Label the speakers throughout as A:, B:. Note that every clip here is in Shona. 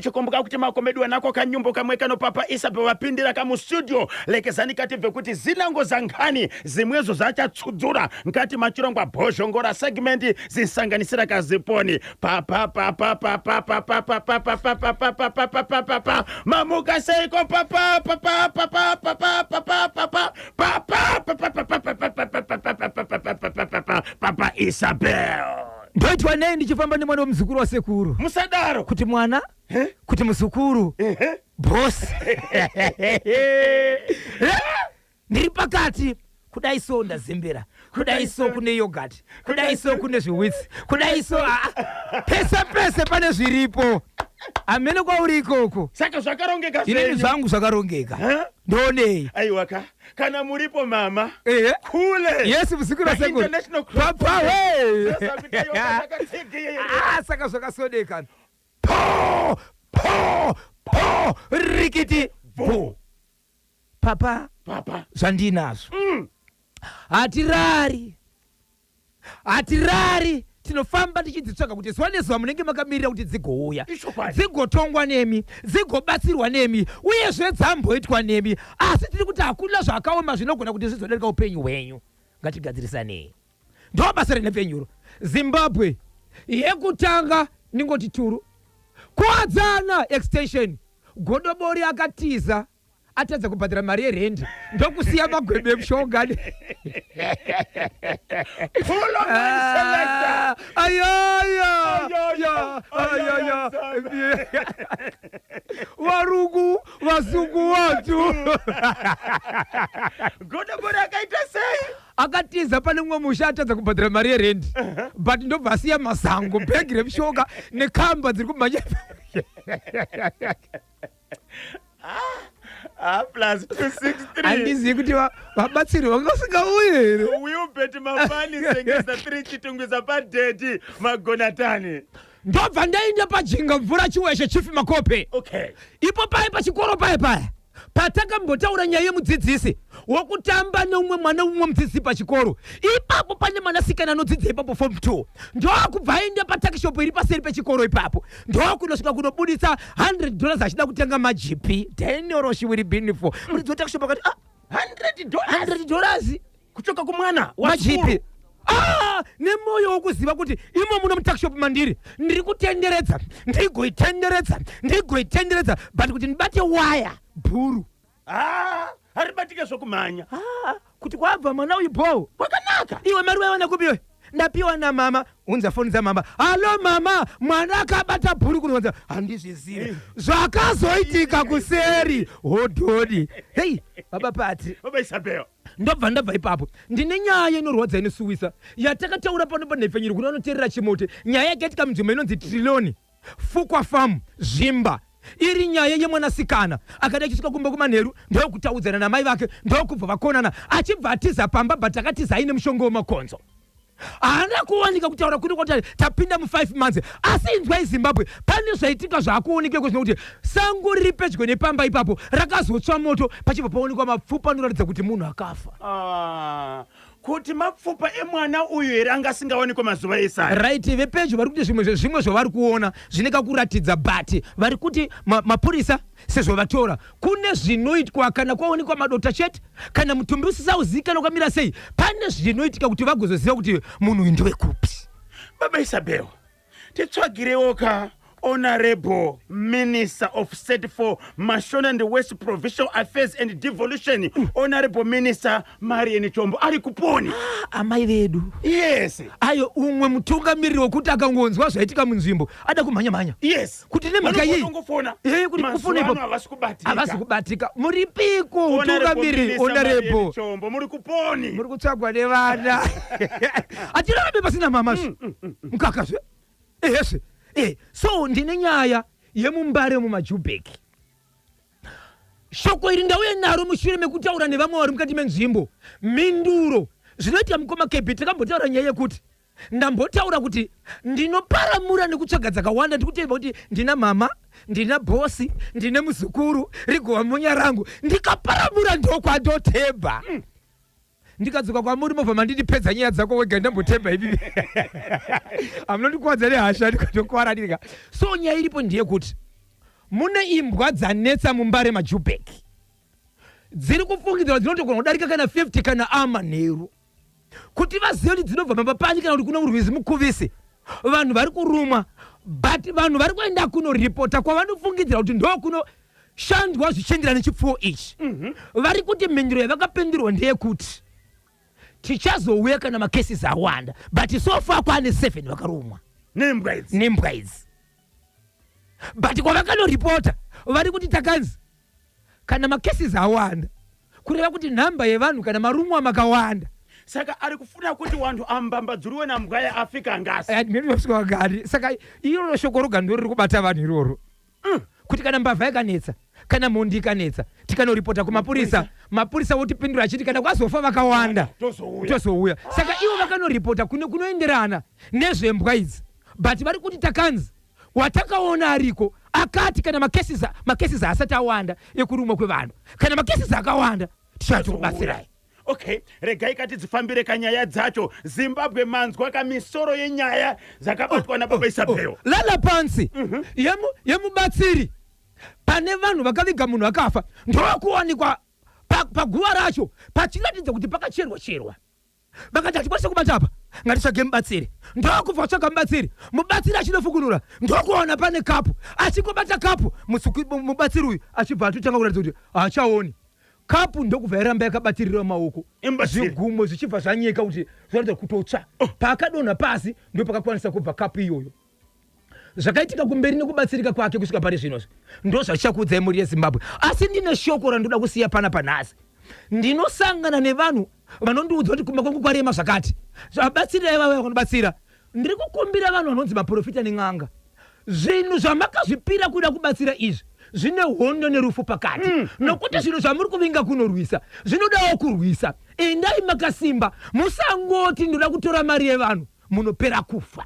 A: Chikumbuka kuti makomedwa nako kanyumbo kamwe kano Papa Isabel wapindira kamu studio lekezani katimve kuti zinango za nkhani zimwezo zachatsudzura nkati machirongwa bhozhongora segment zisanganisira kaziponi mamuka seiko Papa Isabel
B: Ndoitwa naye ndichifamba ni mwana wa mzukuru wa sekuru.
A: Musadaro
B: kuti mwana kuti mzukuru boss ndiri pakati kudaiso ndazembera kudaiso kune yogurt kudaiso kune zviwitsi kudaiso pese pane zviripo amene kwa uri ikoko
A: saka zvakarongeka
B: ini zvangu zvakarongeka ndonei
A: aiwaka kana muripo mama kule
B: yes mzukuru wa sekuru papa we saka zvakasodeka po rikiti bo papa zvandinazo hatirari tinofamba tichidzitsvaga kuti zuva nezuva munenge makamirira kuti dzigouya dzigotongwa nemi dzigobatsirwa nemi uyezve dzamboitwa nemi asi tiri kuti hakuna zvakaoma zvinogona kuti zvizodarika upenyu hwenyu ngatigadzirisanei ndo basa renepfenyuro Zimbabwe yekutanga ningoti turu kuwadzana extension godobori akatiza atadza kubhadhira mari yerendi ndokusiya magwebe emushongani varungu vazungu watu
A: godobori akaita sei
B: akatiza pane mumwe musha atadza kubhadhira mari yerendi but ndobva asiya mazango bhegi remushonga nekamba dziri kumhanya
A: plus 263
B: handizivi kuti vabatsiri vanga usingauye here
A: uyubheti mafani sengesa 3 chitungwiza padheti magonatani
B: ndobva ndaenda pajinga mvura chiweshe chifi makope ipo pai pachikoro paya patakambotaura nyaya yemudzidzisi wokutamba neumwe mwana umwe mudzidzisi pachikoro ipapo pane mwanasikana anodzidza ipapo form 2 ndokubva aenda patakishopu iri paseri pechikoro ipapo ndokunosvika kunobuditsa $100 achida kutenga majipi denoroshi will be for muridzi wetakishopu akati $100
A: kuchoka kumwana
B: majipi nemoyo wokuziva kuti imo muno mutakishopu mandiri ndiri kutenderedza ndigoitenderedza but kuti ndibate waya bhuru
A: haribatike zvokumhanya
B: kuti kwabva mwana uyu bho
A: kwakanaka
B: iwe mari waiwana kupiwe ndapiwa namama unza foni dzamama halo mama mwana akabata bhuru kunonza handizvizivi zvakazoitika kuseri hodhodi hei baba pati
A: baba Isabel
B: ndabva ipapo ndine nyaya inorwadza inosuwisa yatakataura pano panhepfenyuro kuti anoteerera chimote nyaya yakaitika munzvimbo inonzi triloni fukwa famu zvimba iri nyaya yemwanasikana akada achisvika kumba kumanheru ndokutaudzana namai vake ndokubva vakonana achibva atiza pamba but akatiza aine mushongo wemakonzo haana kuwanika kutaura kuti kwati tapinda mu5 months asi inzwai Zimbabwe pane zvaitika zvaakuonekwa kuti sango riri pedyo nepamba ipapo rakazotsva moto pachibva paonekwa mapfupa anoratidza kuti munhu akafa
A: kuti mapfupa emwana uyu here anga asingaonekwa mazuva esa
B: right vepedyo vari kuti zvimwe zvavari kuona zvineka kuratidza but vari kuti mapurisa sezvo vatora kune zvinoitwa kana kwaonekwa madota chete kana mutumbi usisauzikanwa kwamira sei pane zvinoitika kuti vagozoziva kuti munhu uyu ndewekupi
A: baba Isabel titsvagirewoka Honorable Minister of State for Mashona and West Provincial Affairs and Devolution, Honorable Minister Marian Chombo ari kuponi
B: amai vedu
A: yes
B: ayo umwe mutungamiriri wokuti akangonzwa zvaitika munzvimbo ada kumhanya
A: yes
B: kuti nemhaka yei kuti kufuna ipo havasi kubatika muripiko mutungamiriri Honorable
A: Chombo muri kuponi
B: muri kutsvagwa nevana atirabe pasina mama mukakazve ehese so ndine nyaya yemumbare mumajubheki shoko iri ndauya naro mushure mekutaura nevamwe vari mukati menzvimbo minduro zvinoita mukoma kepi takambotaura nyaya yekuti ndambotaura kuti ndinoparamura nekutsvaga dzakawanda ndikuteva kuti ndina mama ndina bhosi ndine muzukuru rigova munya rangu ndikaparamura ndokwandotebha ndikadzoka kwamuri movha manditipedza nyaya dzako wega ndambotebha ivivi amunondikuwadza nehasha ndikatokwara ndika so nyaya iripo ndiye kuti mune imbwa dzanetsa mumbare maJubeck dziri kufungidzwa dzinotogona kudarika kana 50 kana amanheru kuti vazive kuti dzinobva mapapanyi kana kuti kuno urwizi mukuvisi vanhu vari kurumwa but vanhu vari kuenda kunoripota kwavanofungidzira kuti ndo kuno shandwa zvichenderana nechipfuwo ichi vari kuti mhinduro yavakapendirwa ndeyekuti tichazouya kana makesi awanda but so far kwane 7 vakarumwa nembwa idzi but kwavakanoripota vari kuti takanzi kana makesi awanda kureva kuti nhamba yevanhu kana marumwa makawanda
A: saka ari kufuna kuti wantu ambambadzuriwe nambwa yaAfrica ngasi
B: gari saka iro shoko roga ndiro riri kubata vanhu iroro kuti kana mbavha yakanetsa kana mhondi ikanetsa tikanoripota kumapurisa mapurisa votipindura achiti kana kwazofa vakawanda tozouya saka ivo vakanoripota kunoenderana nezvembwa idzi but vari kuti takanzi watakaona ariko akati kana makesi asati awanda ekurumwa kwevanhu kana makesi akawanda tichatokubatsirai.
A: Okay, regai kati dzifambire kanyaya dzacho. Zimbabwe manzwa kamisoro yenyaya dzakabatwa nababa Isabel.
B: Lala pansi yemubatsiri pane vanhu vakaviga munhu akafa ndokuwanikwa paguva racho pachiratidza kuti pakacherwa vakati hatikwanise kubata apa ngatitsvage mubatsiri ndokubva kutsvaga mubatsiri achinofukunura ndokuona pane kapu achingobata kapu mubatsiri uyu achibva atotanga kuratidza kuti haachaoni kapu ndokubva yaramba yakabatirira maoko zvigumo zvichibva zvanyeka kuti zvinoratidza kutotsva paakadonha pasi ndo pakakwanisa kubva kapu iyoyo. Zvakaitika kumberi nekubatsirika kwake kusvika pari zvino ndo zvachichakuudzai muri yeZimbabwe. Asi ndine shoko randoda kusiya pana panhasi. Ndinosangana nevanhu vanondiudza kuti kumba kwangu kwarema zvakati zvabatsira ivavo vanobatsira. Ndiri kukumbira vanhu vanonzi maprofita nen'anga zvinhu zvamakazvipira kuda kubatsira izvi zvine hondo nerufu pakati nokuti zvinhu zvamuri kuvinga kunorwisa zvinodawo kurwisa. Endai makasimba musangoti ndoda kutora mari yevanhu munopera kufa.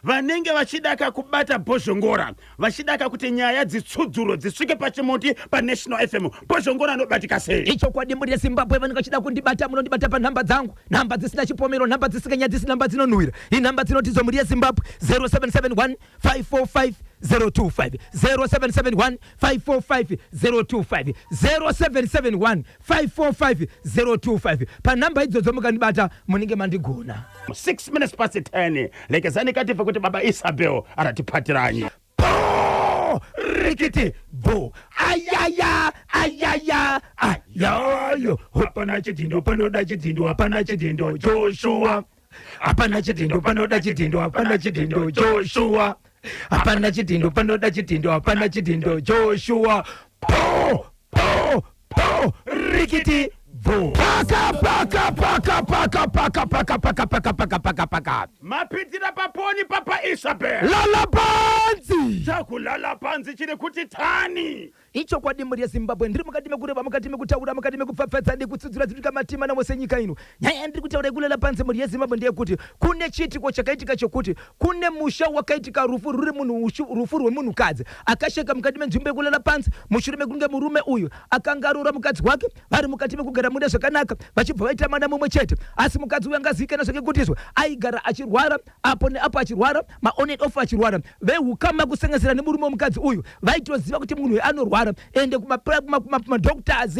A: Vanenge vachidaka kubata Bozhongora vachidaka kuti nyaya dzitsudzuro dzisvike pachimoti paNational FM Bozhongora anobatika sei.
B: Icho kwadi muri yeZimbabwe vanenge vachida kundibata munondibata panhamba dzangu nhamba dzisina chipomero nhamba dzisinganyadzisi nhamba dzinonhuhwira inhamba dzinotizwa muri yeZimbabwe 0771 545 025 0771 545 025 0771 545 025 panhamba idzodzo mukandibata munenge mandigona.
A: 6 minutes past 10 lekezani kative kuti baba Isabel aratipatiranyi
B: rikiti bo ayaya ayayo hapana chidindo panoda chidindo hapana chidindo Joshua hapana chidindo panoda chidindo hapana chidindo Joshua hapana chidindo panoda chidindo hapana chidindo Joshua po rikiti bo paka
A: mapitira paponi papa Isabel
B: lala panzi
A: chakulala panzi chiri kuti tani.
B: Icho kwadi muri yeZimbabwe ndiri mukati mekureva mukati mekutaura mukati mekupfapfadza ndikutsudzura dziri kamatima namose nyika ino. Nyaya ndiri kutaura ikulala panzi muri yeZimbabwe ndeyekuti kune chitiko chakaitika chokuti kune musha wakaitika rufu rwemunhukadzi akasheka mukati menzvimbo yekulala panzi mushure mekunge murume uyu akanga arora mukadzi wake vari mukati mekugara mune zvakanaka vachibva vaita mwana mumwe chete asi mukadzi uyu angazikana zvake kutizwa aigara achirwara apo neapo achirwara maon and off achirwara vehukama kusanganisira nemurume womukadzi uyu vaitoziva kuti munhu uyu anorwara ende kumadoctors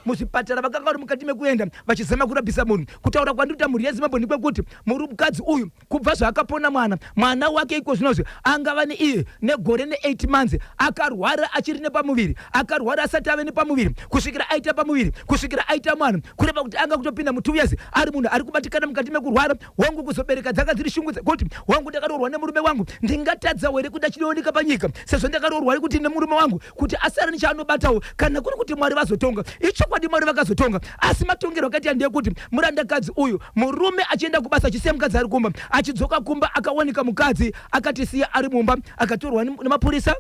B: muzvipatara vakanga vari mukati mekuenda vachizama kurapisa munhu. Kutaura kwandiri kuti muri yeZimbabwe ndikwekuti mukadzi uyu kubva zvaakapona mwana wake iko zvinozvo angava neiye negore ne8 months akarwara achiri nepamuviri akarwara asati ave nepamuviri kusvikira aita pamuviri kusvikira aita mwana kureva kuti anga kutopinda mu 2 years ari munhu ari kubatikana mukati mekurwara wangu kuzobereka dzanga dziri shungudza kuti wangu ndakarorwa nemurume wangu ndingatadza here kuti achinooneka panyika sezvo ndakarorwa ari kuti nemurume wangu kuti asara nechaanobatawo kana kuri kuti Mwari vazotonga. Icho kwadi Mwari vakazotonga asi matongero akati ndeyekuti murandakadzi uyu murume achienda kubasa achisiya mukadzi ari kumba achidzoka kumba akawanika mukadzi akatisiya ari mumba akatorwa nemapurisa.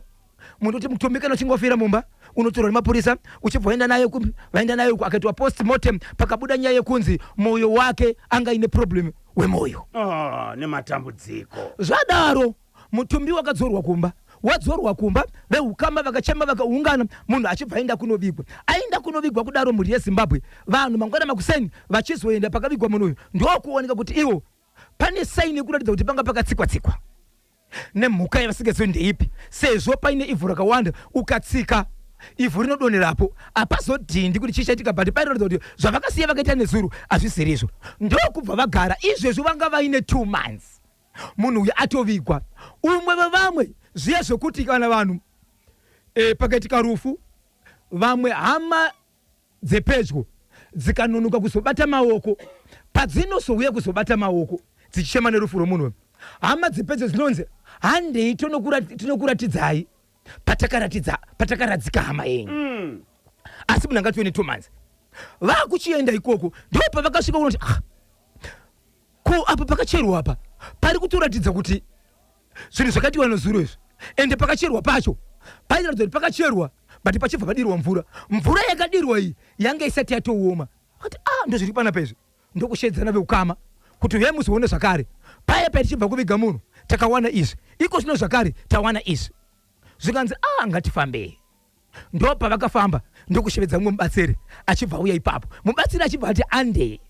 B: Munoti mutumbi kana uchingofira mumba unotorwa nemapurisa uchibva vaenda naye akaitwa postmortem pakabuda nyaya yekunzi moyo wake anga ine problem wemoyo
A: nematambudziko
B: zvadaro mutumbi wakadzorwa kumba wadzorwa kumba vehukama vakachema vakaungana munhu achibva aenda kunovigwa kudaro muri yeZimbabwe vanhu mangwana makuseni vachizoenda pakavigwa munhu uyu ndokuoneka kuti iwo pane saini yekuratidza kuti panga pakatsikwa nemhuka yavasingazivi ndeipi, sezvo paine ivhu rakawanda ukatsika ivhu rinodonerapo apazodhindi kuti chichaitika, but painoratidza kuti zvavakasiya vakaita nezuro hazvisiri izvo. Ndokubva vagara izvezvo vanga vaine 2 months munhu uyu atovigwa. Umwe vevamwe zviya zvokuti kana vanhu pakaitika rufu, vamwe hama dzepedyo dzikanonoka kuzobata maoko, padzinosouya kuzobata maoko dzichichema nerufu romunhu, hama dzepedyo dzinonzi handei tinokuratidzai patakaradzika hama yenyu. Asi munhu angati une 2 months vakuchienda ikoko, ndo pavakasvika unoti ko apa pakacherwa apa pari kutoratidza kuti zvinhu zvakatiwa nezuro izvi, ende pakacherwa pacho pairatidza kuti pakacherwa but pachibva padirwa mvura yakadirwa iyi yanga isati yatooma. Ati ndozviri panapa izvi, ndokushedzana veukama kuti uye muzoone zvakare paya tichibva kuviga munhu takawana izvi, iko zvino zvakare tawana izvi, zvikanzi ngatifambei. Ndo pavakafamba ndokushevedza mumwe mubatsiri achibva uya ipapo, mubatsiri achibva ati andei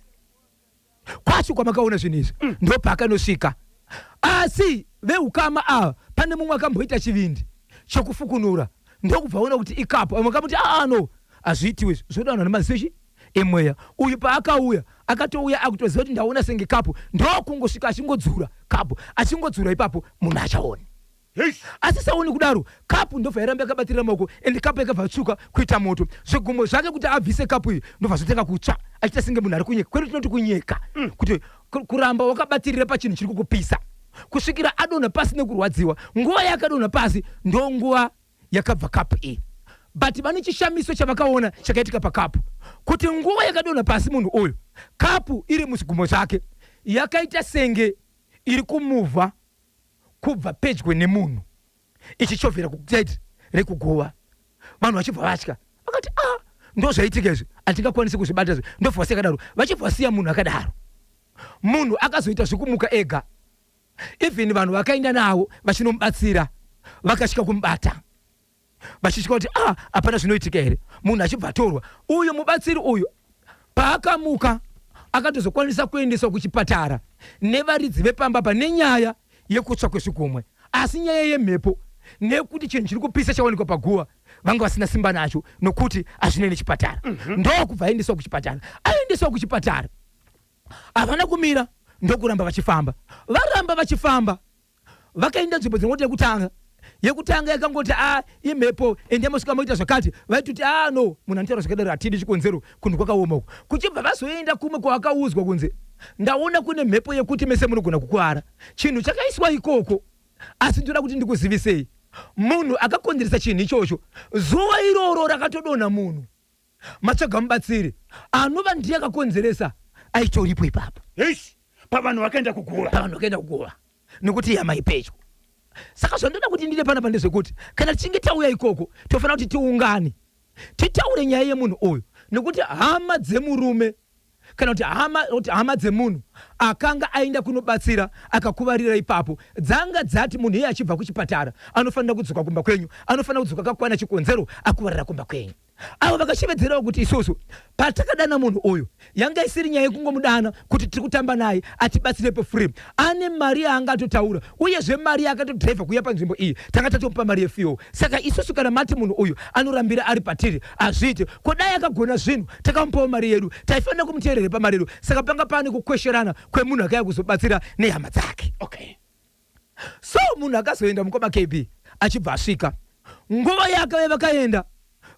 B: kwacho kwamakaona zvinhu izvi. Ndo paakanosvika, asi veukama ava pane mumwe akamboita chivindi chokufukunura, ndokubva ona kuti ikapo amwe akamuti no hazviitiwe zvodanwa nemazishi emweya. Uyu paakauya akatouya akutoziva kuti ndaona senge kapu, ndokungosvika achingodzura kapu, achingodzura ipapo munhu achaona. Asi saoni kudaro kapu ndobva yaramba yakabatirira maoko, ende kapu yakabva tsvuka kuita moto. Zvigumo zvake kuti abvise kapu iyi ndobva zvotenga kutsva achiita senge munhu ari kunyeka. Kwedu tinoti kunyeka, kuti kuramba wakabatirira pachinhu chiri kukupisa kusvikira adonha pasi nekurwadziwa. Nguva yakadonha pasi ndo nguva yakabva kapu iyi. But vane chishamiso chavakaona chakaitika pakapu, kuti nguva yakadonha pasi munhu uyu, kapu iri muzvigumo zvake yakaita senge iri kumuvha kubva pedyo nemunhu ichichovhera kujaiti rekuguva. Vanhu vachibva vatya vakati ndozvaitika izvi hatingakwanisi kuzvibata izvi. Ndobva vasiya kadaro, vachibva vasiya munhu akadaro. Munhu akazoita zvekumuka ega, even vanhu vakaenda navo vachinomubatsira vakasvika kumubata vachisvika kuti hapana zvinoitika here. Munhu achibva atorwa. Uyu mubatsiri uyu paakamuka akatozokwanisa kuendeswa kuchipatara nevaridzi vepamba pane nyaya yekutsva kwezvigomwe, asi nyaya yemhepo nekuti chinhu chiri kupisa chawanikwa paguva vanga vasina simba nacho nokuti hazvinei nechipatara. Ndokubva aendeswa kuchipatara. Aendeswa kuchipatara havana kumira, ndokuramba vachifamba. Varamba vachifamba vakaenda nzvimbo dzinoti yekutanga yakangoti imhepo ende yamasvika maita zvakati, vaitoti no munhu anotaura zvakadaro hatidi chikonzero kunhu kwakaoma uku. Kuchibva vazoenda kumwe kwavakauzwa kunze ndaona kune mhepo yekuti mese munogona kukwara. Chinhu chakaiswa ikoko, asi ndoda kuti ndikuzivisei, munhu akakonzeresa chinhu ichocho zuva iroro rakatodonha munhu matsvaga mubatsiri anova ndiye akakonzeresa aitoripo ipapo.
A: Pavanhu vakaenda kuguva
B: nekuti yamai pedyo. Saka zvandinoda kuti ndide panapa ndezvekuti kana tichinge tauya ikoko tofanira kuti tiungane titaure nyaya yemunhu uyu, nekuti hama dzemurume kana kuti hama dzemunhu akanga aenda kunobatsira akakuvarira ipapo dzanga dzati munhu iye achibva kuchipatara anofanira kudzoka kumba kwenyu, anofanira kudzoka kakwana chikonzero akuvarira kumba kwenyu. Avo vakashevedzerawo kuti isusu patakadana munhu uyu yanga isiri nyaya yekungomudana kuti tiri kutamba naye atibatsirepo free, ane mari yaanga atotaura uyezve mari yaakatodhiraivha kuuya panzvimbo iyi tanga tatomupa mari yefiyo. Saka isusu kana mati munhu uyu anorambira ari patiri hazviiti, kodai akagona zvinhu takamupawo mari yedu, taifanira kumuteerera pamari yedu. Saka panga pane kukwesherana kwemunhu akauya kuzobatsira nehama dzake. So munhu akazoenda mukoma KB achibva asvika, nguva yake vakaenda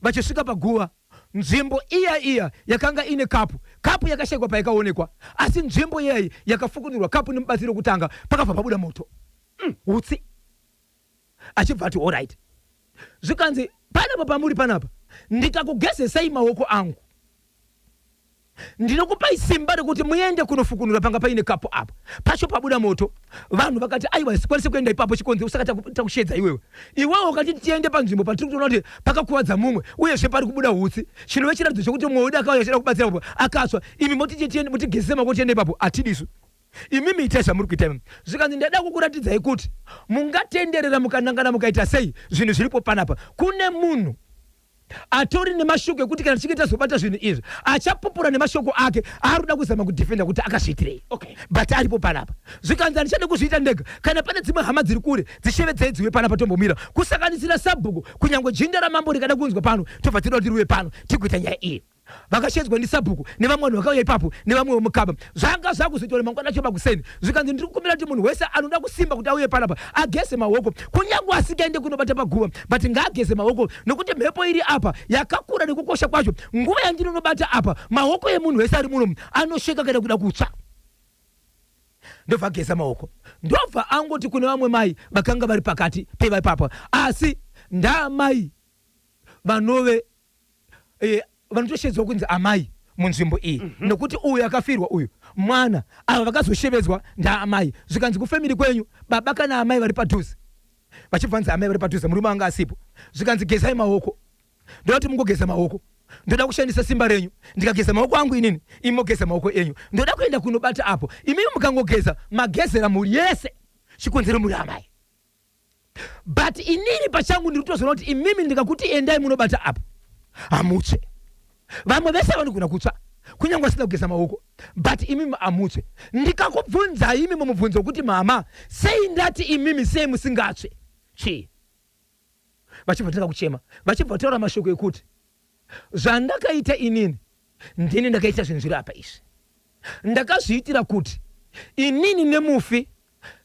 B: vachisvika paguva, nzvimbo iya yakanga ine kapu yakashayikwa paikaonekwa, asi nzvimbo iyayi yakafukunirwa kapu nemubatsiri wekutanga pakabva pabuda moto utsi. Achibva ati alright, zvikanzi panapa pamuri panapa ndikakugezesai maoko angu ndinokupai simba rekuti muende kunofukunura panga paine kapu apo pacho pabuda moto. Vanhu vakati aiwa sikwanisi kuenda ipapo chikonzero saka takushedza iwewe ukati tiende panzvimbo patiri kutoona kuti pakakuwadza mumwe uyezve pari kubuda utsi. Chinova chiratidzo chokuti mumwe wedu akauya achida kubatsira ipapo akasva, imi mutigezese maoko tiende ipapo atidisu, imimi itai zvamuri kuita imi. Zvikanzi ndada kukuratidzai kuti mungatenderera mukanangana mukaita sei zvinhu zviripo panapa. Kune munhu atori nemashoko ekuti kana tichinge tazobata zvinhu izvi achapupura nemashoko ake aruda kuzama kudhifenda kuti akazviitirei. But aripo panapa zvikanzi handichade kuzviita ndega kana pane dzimwe hama dziri kure dzishevedzei dziwe panapa tombomira kusanganisira Sabhuku kunyange jinda ramambo rikada kunzwa pano tobva tinoda kuti riuye pano tikuita nyaya iyi. Vakashedzwa ndi Sabhuku nevamwe vanhu vakauya ipapo nevamwe vemukaba zvanga zvakuzoita mangwana choba kuseni zvikanzi ndiri kukumbira kuti munhu wese anoda kusimba kuti auye panapa ageze maoko kunyange asikaende kunobata paguva but ngaageze maoko nokuti mhepo iri apa yakakura nekukosha kwacho nguva yandinonobata apa maoko emunhu wese ari muno anosheka kana kuda kutsva ndobva ageza maoko ndobva angoti kune vamwe mai vakanga vari pakati pevaipapo asi ndamai vanove vanotoshedzwa kunzi amai munzvimbo iyi nokuti uyu akafirwa uyu mwana ava vakazoshevedzwa ndaamai zvikanzi kufemiri kwenyu baba kana amai vari padhuze vachibvanzi amai vari padhuze murume anga asipo zvikanzi gezai maoko ndoda kuti mungogeza maoko ndoda kushandisa simba renyu ndikageza maoko angu inini imi mogeza maoko enyu ndoda kuenda kunobata apo imimi mukangogeza magezera muri yese chikonzero muri amai but inini pachangu ndiri kutozoona kuti imimi ndikakuti endai munobata apo hamutse vamwe vese vanogona kutsva kunyange asina kugeza maoko but imimi amutse ndikakubvunza imi mumubvunzo wekuti mama sei ndati imimi sei musingatsve chii vachibva tanga kuchema vachibva taura mashoko ekuti zvandakaita inini ndini ndakaita zvinhu zviri apa izvi ndakazviitira kuti inini nemufi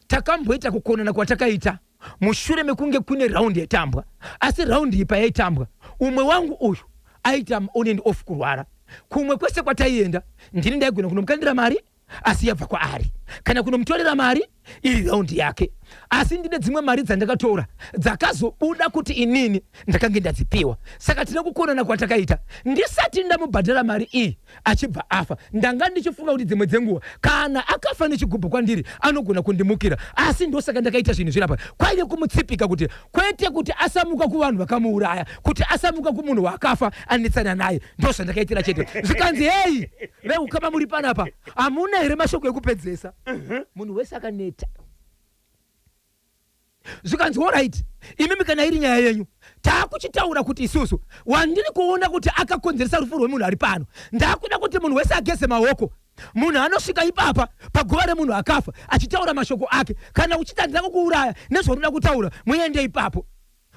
B: takamboita kukonana kwatakaita mushure mekunge kune raundi yatambwa asi raundi iyi payaitambwa umwe wangu uyu aita on and off kurwara kumwe kwese kwataienda ndini ndaigona kunomukandira mari asi yabva kwaari kana kunomutorera mari iri raundi yake asi ndine dzimwe mari dzandakatora dzakazobuda kuti inini ndakange ndadzipiwa saka tine kukonana kwatakaita ndisati ndamubhadhara mari iyi achibva afa ndanga ndichifunga kuti dzimwe dzenguva kana akafa nechigubhu kwandiri anogona kundimukira asi ndosaka ndakaita zvinhu zvirapa kwaive kumutsipika kuti kwete kuti asamuka kuvanhu vakamuuraya kuti asamuka kumunhu wakafa anetsana naye ndozvandakaitira chete zvikanzi hei veukama muri panapa hamuna here mashoko ekupedzesa munhu wese akaneta zvikanzi alright imimi kana iri nyaya yenyu taakuchitaura kuti isusu wandiri kuona kuti akakonzeresa rufu rwemunhu ari pano ndakuda kuti munhu wese ageze maoko munhu anosvika ipapa paguva remunhu akafa achitaura mashoko ake kana uchida ndida kukuuraya nezvaruda kutaura muende ipapo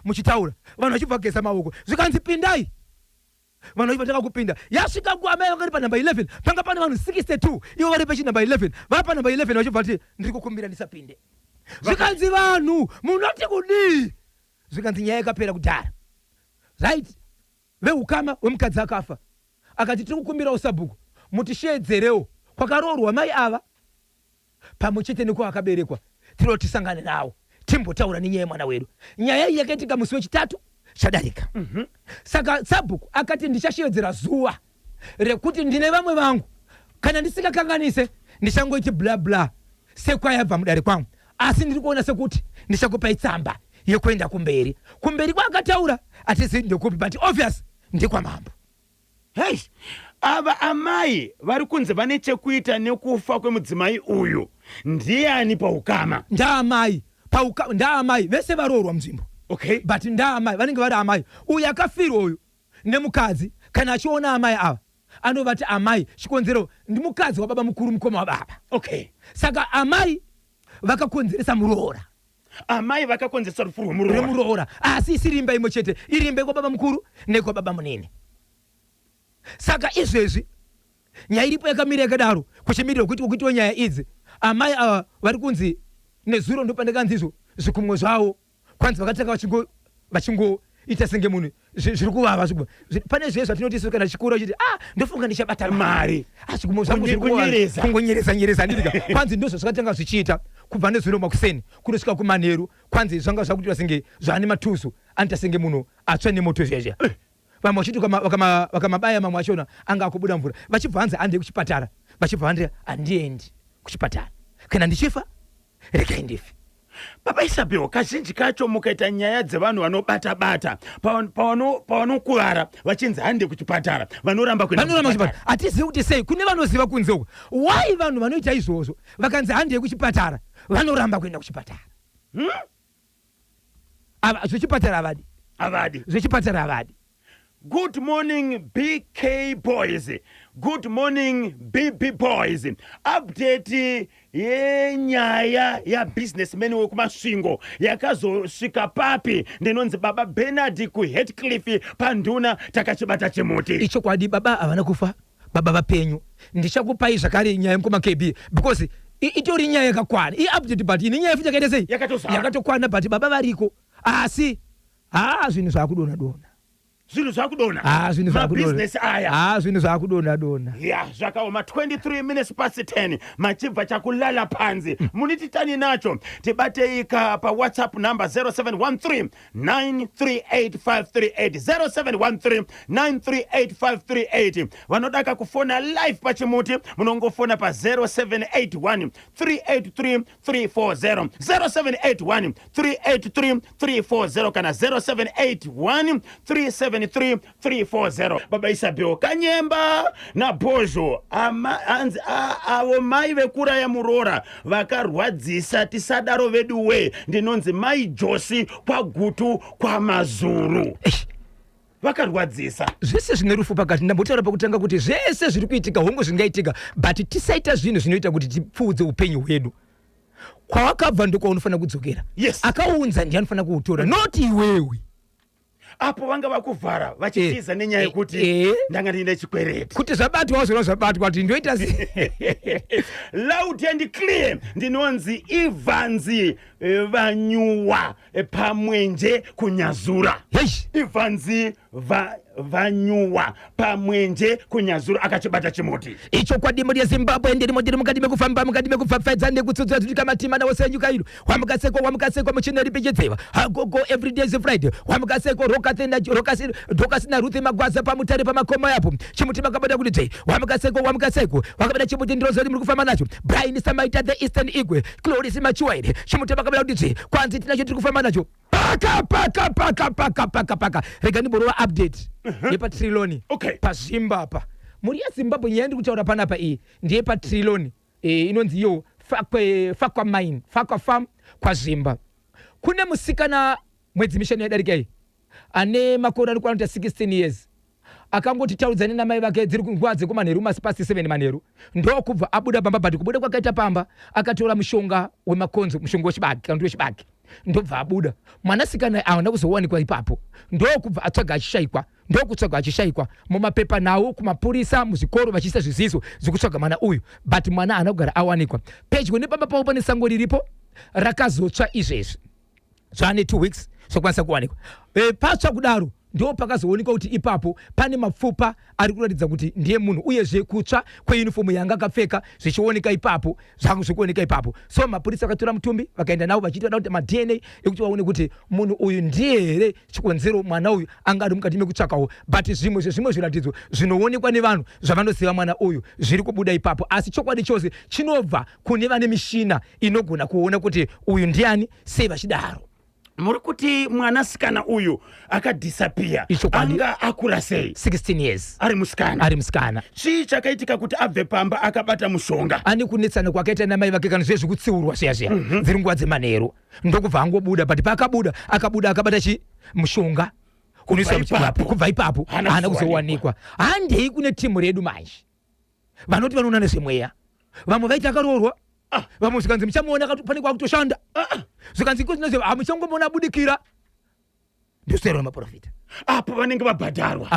B: muchitaura vanhu vachibva kugeza maoko zvikanzi pindai vanhu vachibva kupinda yasvika nguva amai vangari panamba 11 panga pane vanhu 62 ivo vari pechinamba 11 vava panamba 11 vachibva kuti ndiri kukumbira ndisapinde zvikanzi vanhu munoti kudii zvikanzi nyaya yakapera kudhara right veukama wemukadzi akafa akati tiri kukumbirawo Sabhuku mutishedzerewo kwakaroorwa mai ava pamwe chete nekuva akaberekwa tiriwo tisangane nawo timbotaura nenyaya yemwana wedu nyaya iyi yakaitika musi wechitatu chadarika saka Sabhuku akati ndichashedzera zuva rekuti ndine vamwe vangu kana ndisingakanganise ndichangoiti bla bla sekwayabva mudare kwangu asi ndiri kuona sekuti ndichakupai tsamba yekuenda kumberi kwaakataura hatizivi ndekupi but obvious ndikwamambo.
A: Hey, ava amai vari kunze vane chekuita nekufa kwemudzimai uyu ndiani paukama?
B: Ndaamai vese varoorwa munzvimbo
A: okay
B: but ndaamai vanenge vari amai uyu akafirwa uyu nemukadzi kana achiona amai ava anovati amai chikonzero ndimukadzi wababa mukuru mukoma wababa
A: okay
B: saka amai vakakonzeresa muroora
A: amai vakakonzeresa rufu rwemuroora
B: asi isiri imba imwe chete iri imba yekwababa mukuru nekwababa munene saka izvezvi nyaya iripo yakamira yakadaro kuchimirira kuitiwa nyaya idzi amai ava vari kunzi nezuro ndopandakanzizvo zvikumwe zvavo kwanzi vakataka vachingoita senge munhu zviri kuvava pane zvezvo zvatinoti kana chikura chiti ndofunga ndichabata mari zvikumwe zvangu kungonyeresa ndidika kwanzi ndozvo zvakatanga zvichiita kubva nezuro makuseni kunosvika kumanheru kwanzi zvanga zvakuitwa senge zvaane matuzu anoita senge munhu atsva nemoto zvezve vamwe vachiti vakamabaya mamwe achona anga akubuda mvura vachibva hanzi handei kuchipatara vachibva hanzi handiendi kuchipatara kana ndichifa regai ndife.
A: Baba Isabel, kazhinji kacho mukaita nyaya dzevanhu vanobata-bata pavanokuvara vachinzi hande kuchipatara vanoramba kuchipatara
B: hatizivi kuti sei kune vanoziva kunze uko wai vanhu vanoita izvozvo vakanzi handei kuchipatara vanoramba kuenda kuchipatara zvechipatara havadi
A: avadi
B: zvechipatara havadi
A: Good morning, BK boys. Good morning, BB boys. Update yenyaya ya businessman wekumasvingo yakazosvika papi ndinonzi baba Bernard kuHeathcliff panduna takachibata chimuti.
B: Icho kwadi baba havana kufa, baba vapenyu. Ndichakupai zvakare nyaya mukoma KB because itori nyaya yakakwana. Update but ini nyaya futi yakaita sei? Yakatokwana but baba variko. Asi zvinhu zvakudona dona.
A: Zvinhu zvakudona.
B: Zvinhu zvakudona.
A: Business aya.
B: Zvinhu zvakudona dona.
A: Yeah, zvakaoma 23 minutes past 10 machibva chakulala panzi. Munititani nacho tibateika pa WhatsApp number 0713 938538 0713 vanodaka kufona live pachimuti munongofona pa 0781 383 340 0781 383 340 kana 0781 373 340. Baba Isabel Kanyemba na Bojo avo mai vekuraya murora vakarwadzisa tisadaro veduwe ndinonzi mai Josi kwagutu kwa Mazuru. Vakarwadzisa
B: zvese zvine rufu pakati. Ndambotaura pakutanga kuti zvese zviri kuitika hongu zvingaitika but tisaita zvinhu zvinoita kuti tipfuudze upenyu hwedu. Kwawakabva ndokwaunofana kudzokera.
A: Yes.
B: Akaunza ndiye anofanira kuutora not iwewe.
A: Apo vanga vakuvhara vachitiza nenyaya yekuti ndanga ndine chikwereti
B: kuti zvabatwa zvino zvabatwa kuti ndoita
A: loud and clear ndinonzi Ivanzi Vanyuwa pamwenje kunyazura. Ivanzi Vanyuwa pamwenje kunyazura akachibata chimuti.
B: Icho kwadimo ya Zimbabwe ndiri mukati mekufamba mukati mekufafadza nekutsudzura kuti kamatima nawo senyuka ino wamukaseko muchineri pichitsewa agogo every day is Friday wamukaseko rokasina Ruth Magwaza pamutare pamakoma yapo chimuti makabada kuti tei wamukaseko wakabada chimuti ndrozori muri kufamba nacho Brian Samaita the Eastern Igwe Cloris Machuaire chimuti makabada kuti tei kwanzi tinacho tiri kufamba nacho paka rega ndiborowa update yepa trillion pazimba apa muri ya Zimbabwe nyaya ndiri kutaura panapa iyi ndiye pa trillion inonzi yo fakwa mine fakwa farm kwa Zimba. Kune musikana mwedzi mishani yadarika iyi ane makore ari kuita 16 years akangoti taudzane namai vake dziri kunguva dzekumanheru masipasi 7 manheru ndokubva abuda pamba but kubuda kwakaita pamba akatora mushonga wemakonzo mushonga wechibage kana wechibage ndobva abuda mwanasikana aona kuzowanikwa ipapo ndokubva atsvaga achishayikwa mumapepa nawo kumapurisa muzvikoro vachiisa zviziso zvekutsvaga mwana uyu but mwana haana kugara awanikwa. Pedyo nepamba pawo pane sango riripo rakazotsva izvezvi zvane 2 weeks zvokwanisa kuwanikwa. Patsva kudaro ndo pakazoonekwa kuti ipapo pane mapfupa ari kuratidza kuti ndiye munhu uyezve kutsva kweunifomu yanga akapfeka zvichioneka ipapo zvangu zvikuoneka ipapo. So mapurisa akatora mutumbi vakaenda nawo vachiita kuti maDNA ekuti vaone kuti munhu uyu ndiye here chikonzero mwana uyu anga ari mukati mekutsvakawo but zvimwe zviratidzo zvinoonekwa nevanhu zvavanoziva mwana uyu zviri kubuda ipapo asi chokwadi chose chinobva kune vane mishina inogona kuona kuti uyu ndiani sei vachidaro.
A: Muri kuti mwanasikana uyu akadisappear anga akura sei
B: 16 years
A: ari musikana chii chakaitika kuti abve pamba akabata mushonga
B: ani kunetsana kwakaita namai vake kana zvezvi kutsiurwa zviya dziri nguva dzemanheru ndokubva angobuda but paakabuda akabata mushonga kubva ipapo haana kuzowanikwa. Handei kune timu redu manje vanoti vanoona nezvemweya vamwe vaiti akaroorwa vamwe zvikanzi muchamuona pane kwakutoshanda zvikanzi ikozinozve hamuchangomona abudikira ndosero remaprofita
A: apo vanenge vabhadharwa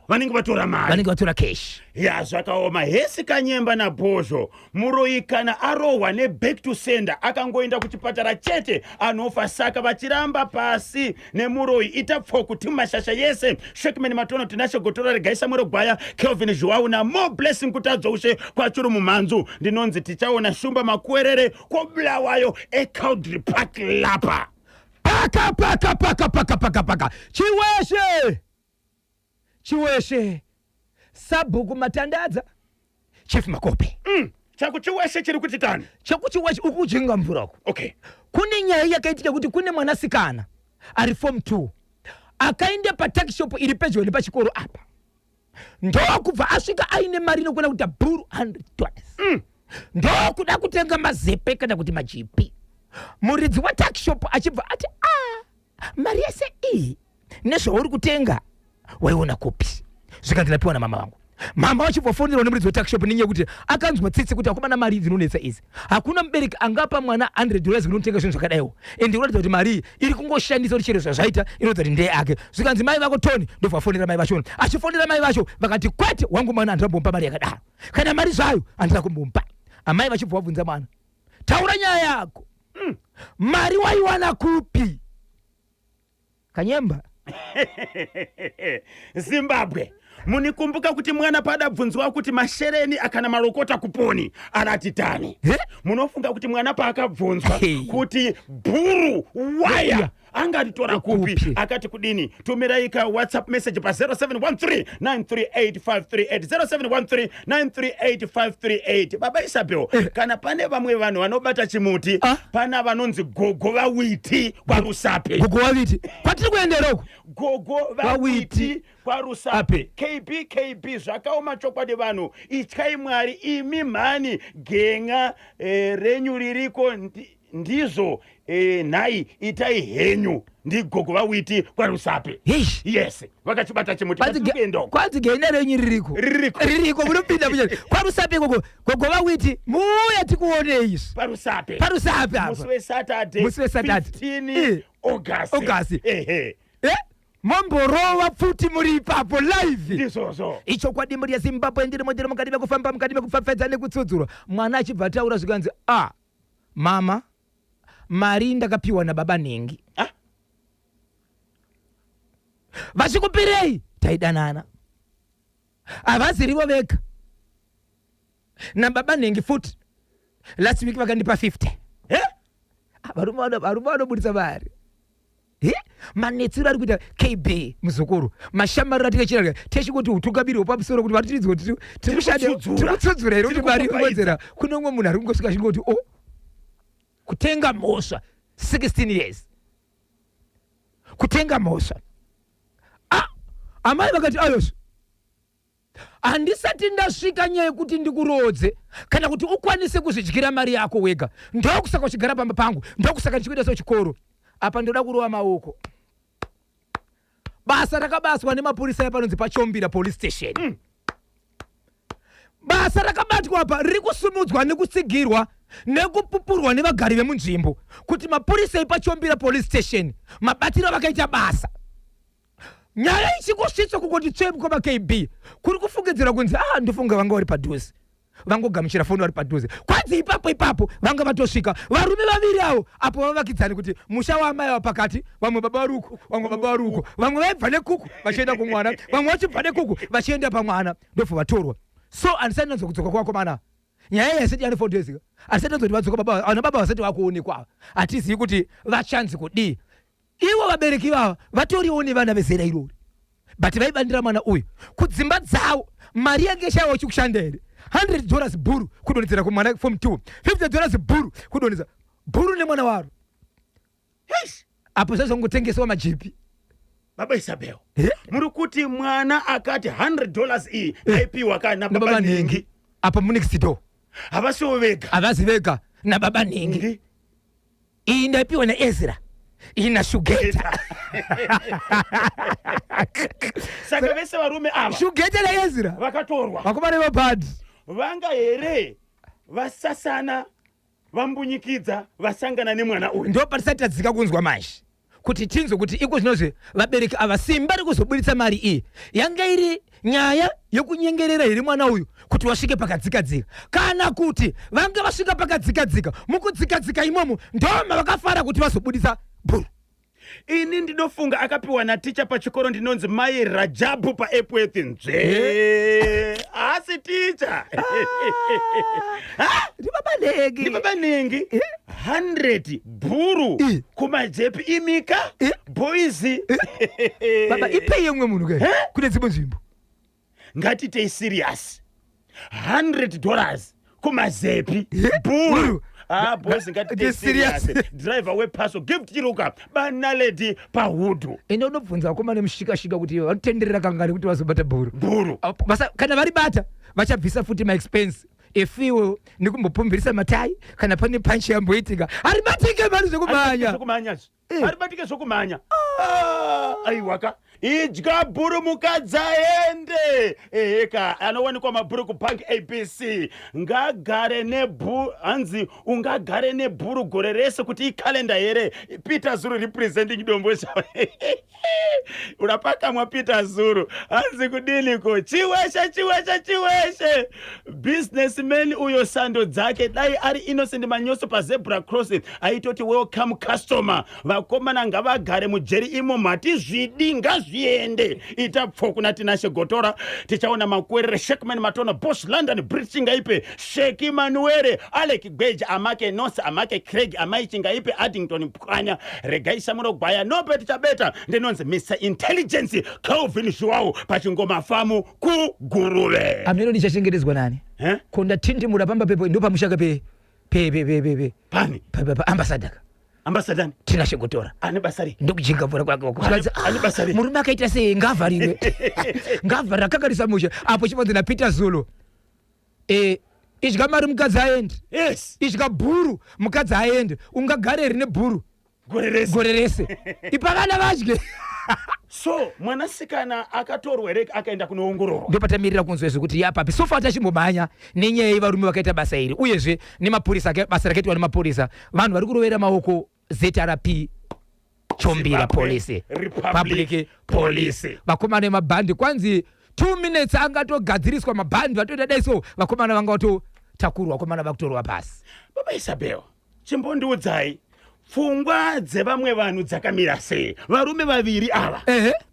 A: vanenge vatora mari
B: vanenge vatora cash.
A: Ya zvakaoma Hesi Kanyemba na Bojo muroikana arohwa neback to sender akangoenda kuchipatara chete anofa saka vachiramba pasi nemuroi itapfo kuti mashasha yese Shekman Matono tinashe gotora regaisa murogwaya Kelvin Joao na more blessing kutadzoshe kwachuru mumhanzu ndinonzi tichaona shumba makwerere kobulawayo eCaudry Park lapa paka chiweshe sabhuku matandadza Chief Makope chakuchiweshe chiri kuti tani
B: chakuchiweshe ukujinga mvurako. Kune nyaya yakaitika kuti kune mwanasikana ari form 2 akaenda pa shop iri pedyo nepachikoro apa ndokubva asvika aine mari inokwana kuita $100 ndokuda kutenga mazepe kana kuti majipi. Muridzi wa shop achibva ati mari yese iyi nezvauri kutenga waiona kupi zvikanzi ndapiwa namama vangu. Mama wachipofonera nemuridzi wetakshop ninye kuti akanzwa tsitsi kuti akubana mari dzinonetsa izi. Hakuna mubereki angapa mwana $100 kunotenga zvinhu zvakadaiwo. Ende unoratidza kuti mari iri kungoshandisa kuti chero zvaita inoita kuti ndeye ake. Zvikanzi mai vako Tony ndobva afonera mai vacho. Achifonera mai vacho vakati kwete wangu mwana andambompa mari yakadaro. Kana mari zvayo andira kumbompa. Amai vachibva vabvunza mwana. Taura nyaya yako. Mari waiwana kupi? Kanyemba.
A: Zimbabwe. Munikumbuka kuti mwana padabvunzwa kuti mashereni akana marokota kuponi anati tani. Munofunga kuti mwana paakabvunzwa kuti bhuru waya angaritora kupi akati kudini. Tumirai ka WhatsApp message pa 0713938538 0713938538. Baba Isabel, kana pane vamwe vanhu vanobata chimuti pana vanonzi gogo vawiti kwa Rusape.
B: Gogo vawiti kwatiri kuenderoko.
A: Gogo vawiti kwa Rusape. KB zvakaoma chokwadi vanhu. Ityai Mwari imi mhani genga renyu ririko ndizo nhai itai henyu ndi gogo vawiti kwa Rusape. Yes, vakachibata chimuti patikuendoko.
B: Kwanzi gena renyu ririko munopinda munyari. Kwa Rusape gogo vawiti muuya tikuone izvi.
A: Pa Rusape
B: apa.
A: Musi we Saturday 15 August.
B: Momborova futi muri ipapo live.
A: Ndizozo.
B: Icho kwadi muri ya Zimbabwe ndiri mukati mekufamba mukati mekufafedza nekutsudzura. Mwana achibva taura zvikanzi mama mari ndakapiwa nababa Nengi. Vachikupirei taidanana. Avazirivo vega. Nababa Nengi futi. Last week vakandipa 50. Varume vanobudisa mari. Manetsiro ari kuita KB muzukuru mashamarira tikachira teshikuti utukabiri pamusoro kuti vatiridzwe kuti tikutsudzura iro kuti mari inodzera kuno umwe munhu ari kungosvika chingoti kutenga mhosva 16 years kutenga mhosva. Amai vakati ayozvo handisati ndasvika nyaya yekuti ndikurodze kana kuti ukwanise kuzvidyira mari yako wega. Ndokusaka uchigara pamba pangu, ndokusaka ndichikuita sechikoro. Apa ndoda kurova maoko. Basa rakabaswa nemapurisa yapanonzi paChombira police station. Basa rakabatwa apa riri kusumudzwa nekutsigirwa nekupupurwa nevagari vemunzvimbo kuti mapurisa epaChombira police station mabatiro vakaita basa. Nyaya ichingosvitsa kungoti tsvebu kwama KB kuri kufungidzira kunzi ndofunga vanga vari padhuze vangogamuchira foni vari padhuze. Kwanzi ipapo vanga vatosvika varume vaviri avo apo vavakidzani kuti musha waamai avo pakati vamwe baba vari uko vamwe vaibva nekuku vachienda kumwana vamwe vachibva nekuku vachienda pamwana ndobva vatorwa. So handisati nanzwa kudzoka kwako mana nyaya yasati yani 4 days handisati nanzwa kuti vadzoka ana baba vasati vakuonekwa hatizivi kuti vachanzi kudii. Ivo vabereki vava vatoriwo nevana vezera irori but vaibandira mwana uyu kudzimba dzavo mari yange shaiwa chikushandira here. $100 bhuru kudonhedzera kumwana form 2, $50 bhuru kudonhedza bhuru nemwana waro. Apo zvazongotengesewa majipi.
A: Baba Isabel, muri kuti mwana akati $100 iyi aipiwa kana baba Nengi.
B: Apo next door
A: havasiwo vega.
B: Havazi vega nababa Nengi. Iyi ndaipiwa naEzra. Ina Shugeta.
A: Saka vese varume ava
B: Shugeta naEzra
A: vakatorwa
B: vakomana vabhadhi
A: vanga here vasasana vambunyikidza vasangana nemwana uyu.
B: Ndo patisati tadzika kunzwa manje kuti tinzwe kuti iko zvinozve vabereki ava simba rikuzobuditsa mari iyi yanga iri nyaya yekunyengerera here mwana uyu kuti wasvike pakadzikadzika kana kuti vanga vasvika pakadzikadzika mukudzikadzika imomo ndoma vakafara kuti vazobuditsa bhuru.
A: Ini ndinofunga akapiwa naticha pachikoro ndinonzi Mai Rajabu paEpworth nzve. Asi ticha. Ndi baba Nengi. 100 bhuru kumajepi imika boys.
B: Baba ipeye umwe munhu ke kune dzimwe nzvimbo.
A: Ngatitei serious. $100 kumazepi bhuru. Boys ngati serious. Driver wepaso gift chiruka banaledi pahudu.
B: Ino unobvunza vakomana nemushikashika kuti vanotenderera kangari kuti vazobata bhuru. Basa kana varibata vachabvisa futi maexpense efiwo nekumbopumbirisa matai kana pane panchi yamboitika aribatike mari zvekumanya.
A: Aribatike zvekumanya. Aiwaka idya bhuru mukadzaende eka anowanikwa mabhuru kubank ABC ngagare hanzi ungagare nebhuru gore rese kuti ikalenda here. Peter Zulu representing Dombo Shaw. Unapakamwa Peter Zulu hanzi kudiniko chiweshe businessman uyo sando dzake dai ari Innocent Manyoso pa zebra crossing aitoti welcome customer vakomana ngavagare mujeri imo mati zvidi ngazviende itapfo kuna tinashe gotora tichaona makwerere Shekman Matona Boss London British ngaipe Sheki Manuere Alec Gbeja amake Nosa amake Craig amaichi ngaipe Addington Pwanya regaisa munogwaya nope tichabeta ndenonzi Mr Intelligence Calvin Shwao pachingoma famu kuguruve
B: amnero ndichachengetedzwa nani konda tindimura pamba pepo ndo pamushaka pe
A: pani ambassador
B: tinashe gotora
A: ane basari
B: ndokujinga mvura kwako
A: ane basari
B: murume akaita sei ngavhariwe ngavhara kakarisa musha apo chivanze na Peter Zulu idya mari mukadzi aende
A: yes
B: idya bhuru mukadzi aende ungagare rine bhuru gore rese ipavana vadye
A: so mwanasikana akatorwa reke akaenda kunoongororwa
B: ndopatamirira kunzwa zvekuti yapapi sofa tachimbomhanya nenyaya yevarume vakaita basa iri uyezve nemapurisa basa rakaitwa nemapurisa vanhu vari kurovera maoko ZRP Chombira Police Public Police vakomana vemabhandi kwanzi 2 minutes angatogadziriswa mabhandi vatoita dai so vakomana vangatotakurwa vakomana vakutorwa pasi.
A: Baba Isabel chimbondiudzai pfungwa dzevamwe vanhu dzakamira sei varume vaviri ava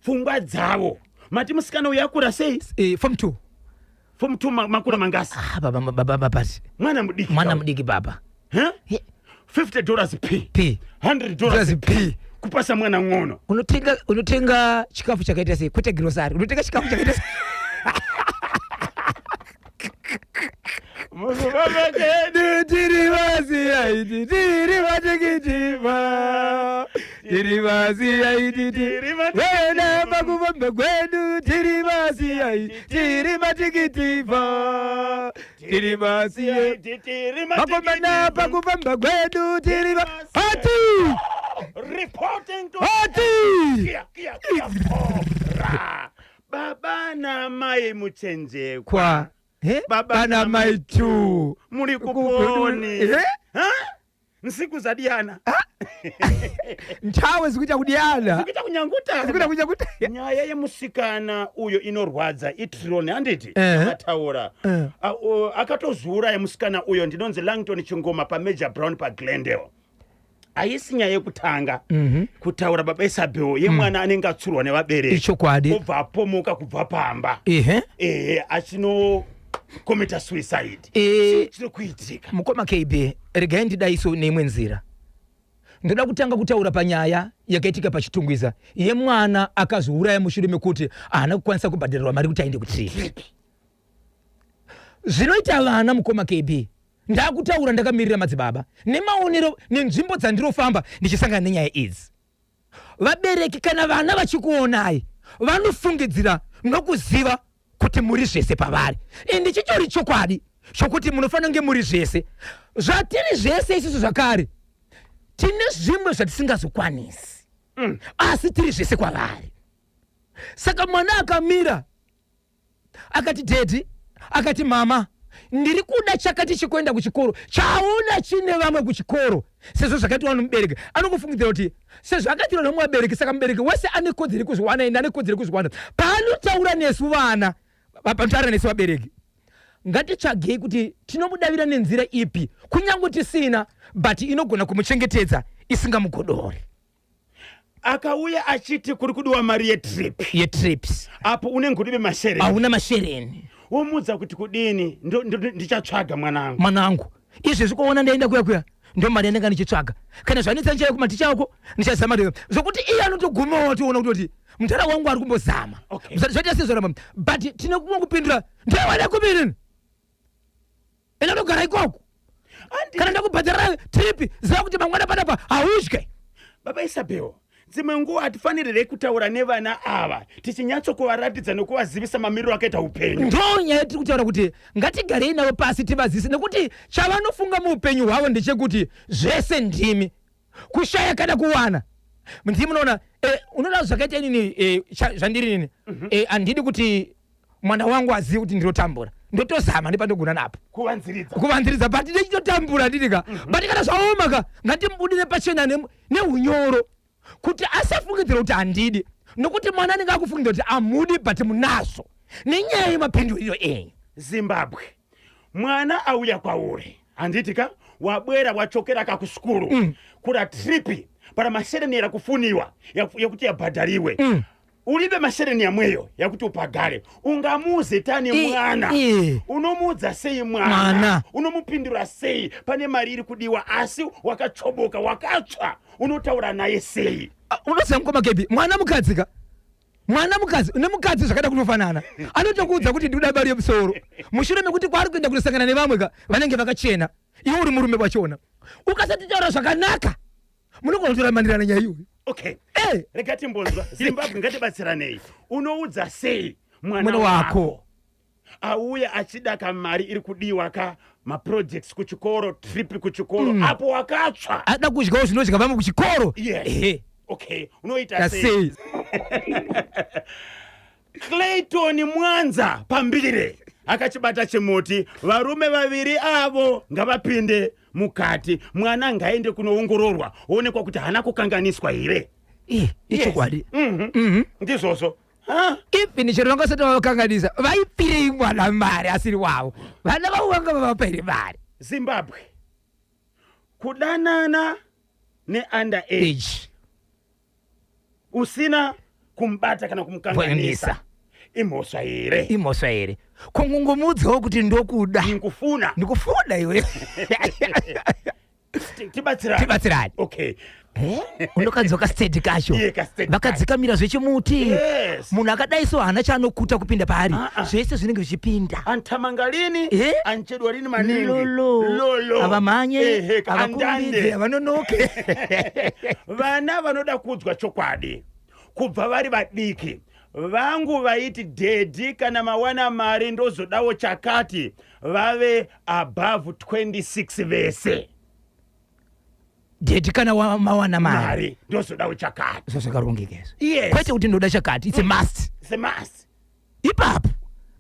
A: pfungwa dzavo mati musikana uyakura sei
B: form 2
A: makura mangasi
B: baba pasi mwana mudiki baba
A: $50 p $100 p kupasa mwana ng'ono
B: unotenga chikafu chakaita sei kwete grocery unotenga chikafu chakaita sei
A: Muzubaba kedu
B: tirivasi aiti tirimatikitipa tirivasi aiti wena pakuvamba kwedu tirivasi aiti tirimatikitipa tirivasi aiti makomana pakuvamba kwedu tirivasi
A: reporting to kia baba na mai muchenje
B: kwa baba na mai tu
A: muri kuponi nsiku za Diana
B: ntawe zikuita kudiana
A: zikuita kunyanguta nyaya yemusikana uyo inorwadza iTrillion handiti ataura akatozura yemusikana uyo ndinonzi Langton Chingoma pa Major Brown pa Glendale aisi nyaya yekutanga kutaura baba Isabel yemwana anenge atsurwa nevabereki
B: ichokwadi
A: obva apomoka kubva pamba achino commit suicide chinokuitika
B: mukoma KB regai ndidaiso neimwe nzira ndoda kutanga kutaura panyaya yakaitika pachitungwiza yemwana akazouraya mushure mekuti haana kukwanisa kubhadharirwa mari kuti aende kutrip zvinoita vana mukoma KB ndakutaura ndakamirira madzibaba nemaonero nenzvimbo dzandirofamba ndichisangana nenyaya idzi vabereki kana vana vachikuonai vanofungidzira nokuziva kuti muri zvese pavari ende chichori chokwadi chokuti munofanira kunge muri zvese zvatiri zvese isusu zvakare tine zvimwe zvatisingazokwanisi asi tiri zvese kwavari saka mwana akamira akati dedi akati mama ndiri kuda chakati chikuenda kuchikoro chaona chine vamwe kuchikoro sezvo zvakaitwa nomubereki anokufungidzira kuti sezvo akatirwa nomubereki saka mubereki wese ane kodzero kuzviwana ende ane kodzero kuzviwana paanotaura nesu vana panotaura nesu vabereki ngatitsvagei kuti tinomudavira nenzira ipi kunyange tisina but inogona kumuchengetedza isingamugodori
A: akauya achiti kuri kudiwa mari
B: yetrips
A: apo unenge udibe mashereni
B: hauna mashereni
A: womudza kuti kudini ndichatsvaga
B: mwanangu izvezvi kuona ndaenda kuya ndo mari yanenge ndichitsvaga kana zvanetsa njaya kumaticha ako ndichazama ndiyo zvokuti iye anotogumawo tiona kuti mutara wangu ari kumbozama zvaita sezvoramba but tine kumwe kupindura ndewada kubirini ena ndogara ikoko kana ndakubhadhara tripi ziva kuti mangwana panapa haudye
A: baba Isabel dzimwe nguva hatifanirire kutaura nevana ava tichinyatsokuvaratidza nekuvazivisa mamiriro akaita upenyu
B: ndonyaya tiri kutaura kuti ngatigarei navo pasi tivazivise nekuti chavanofunga muupenyu hwavo ndechekuti zvese ndimi kushaya kana kuwana ndimi munoona unoda zvakaita inini zvandiri nini andidi kuti mwana wangu azive kuti ndinotambura ndotozama ndipandogona napo kuvanziridza but ndichitotambura ndidika but kana zvaomaka ngatimbudire pachena neunyoro kuti asafungidzira kuti handidi nokuti mwana anenge akufungidzira kuti amudi but munazo nenyaya yemapinduriro enyu.
A: Zimbabwe mwana auya kwauri handitika wabwera wachokera kakuskuru kura tripi para masherenera kufuniwa yakuti yabhadhariwe ulibe mashereni yamweyo yakuti upagare ungamuze tani mwana unomudza sei mwana unomupindura sei pane mari iri kudiwa asi wakachoboka wakatsva unotaura naye sei
B: unosemkoma kebi mwana mukadzika mwana mukadzi nemukadzi zvakada kunofanana anotokuudza kuti ndikuda bari yemusoro mushure mekuti kwari kuenda kunosangana nevamwe vanenge vakachena iwe uri murume wachona ukasatitaura zvakanaka munogona kutoramanirana nyaya iyoyo.
A: Okay. Regati mbonzwa Zimbabwe ngatibatsiranei. Unoudza sei mwana wako auya achida kamari iri kudiwa ka ma projects kuchikoro trip kuchikoro apo wakatsva
B: ada kudyawo zvinodya vamwe kuchikoro.
A: Okay, unoita sei? Clayton Mwanza pambire akachibata chimoti varume vaviri avo ngavapinde mukati mwana ngaende kunoongororwa oonekwa kuti hana kukanganiswa here.
B: Ichokwadi
A: ndizvozvo
B: ipini chero vangasati vavakanganisa vaipirei mwana mari asiri wavo vana vavo vanga vavapairi mari.
A: Zimbabwe kudanana neunder age usina kumbata kana kumukanganisa imhosva here kungungumudzawo kuti ndokuda ndikufuna iwe tibatsirani. Okay.
B: Undokadzoka stage kacho vakadzikamira zvechimuti munhu akadai so hana chaanokuta kupinda pari zvese zvinenge zvichipinda
A: antamangalini anchedwa rini maningi
B: lolo avamhanye
A: avakumbidze
B: avanonoke
A: vana vanoda kudzwa chokwadi kubva vari vadiki vangu vaiti dedi kana mawana mari ndozodawo chakati vave above 26 vese
B: dedi kana mawana mari
A: ndozodawo chakati
B: zvakarongekeza kwete kuti ndoda chakati it's a must ipapo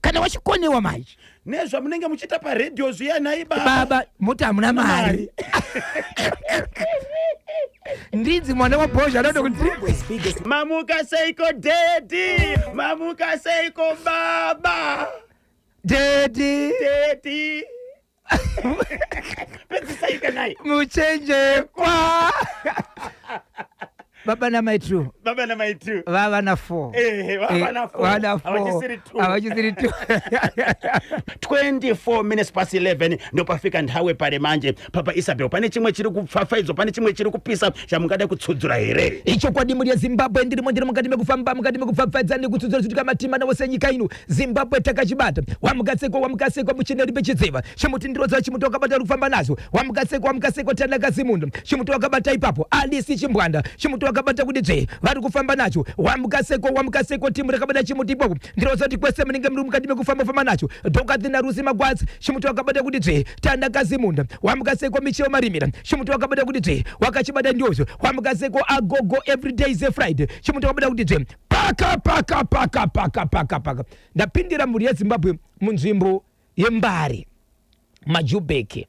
B: kana wachikonewa maichi
A: nezvamunenge muchita paredhiyo zviyanai
B: baba muti hamuna mari ndidzi mwana wabhozha anoda kuti
A: mamuka seiko dedi mamuka seiko baba
B: dedi
A: pedzisayika naye
B: muchenjekwa baba na maitu vava na 4 avachisiri 2
A: 24 minutes past 11 ndopafika nthawe pare manje papa Isabel pane chimwe chiri kupfapfaidzo pane chimwe chiri kupisa chamungada kutsudzura here
B: ichokwadi muri yeZimbabwe ndirimo mukati mekufamba mukati mekupfapfaidza nekutsudzura kuti kamatima nawose nyika ino Zimbabwe takachibata wamukaseko muchineri pechidzeva chimuti ndirodza chimuti wakabata uri kufamba nazo wamukaseko tanakazimunda chimuti wakabata ipapo alisi chimbwanda chimuti wakabata kuti dzve vari kufamba nacho wamukaseko timu rakabata chimuti ipapo ndirodza kuti kwese munenge muri mukati mekufamba nacho Dokatina Rusi Magwazi chimuti wakabata kuti dzve tanakazimunda wamukaseko micheo marimira chimuti wakabata kuti dzve wakachibata ndiozo wamukaseko agogo every day is a Friday chimuti wakabata kuti dzve paka ndapindira muri yeZimbabwe munzvimbo yembare Majubeke.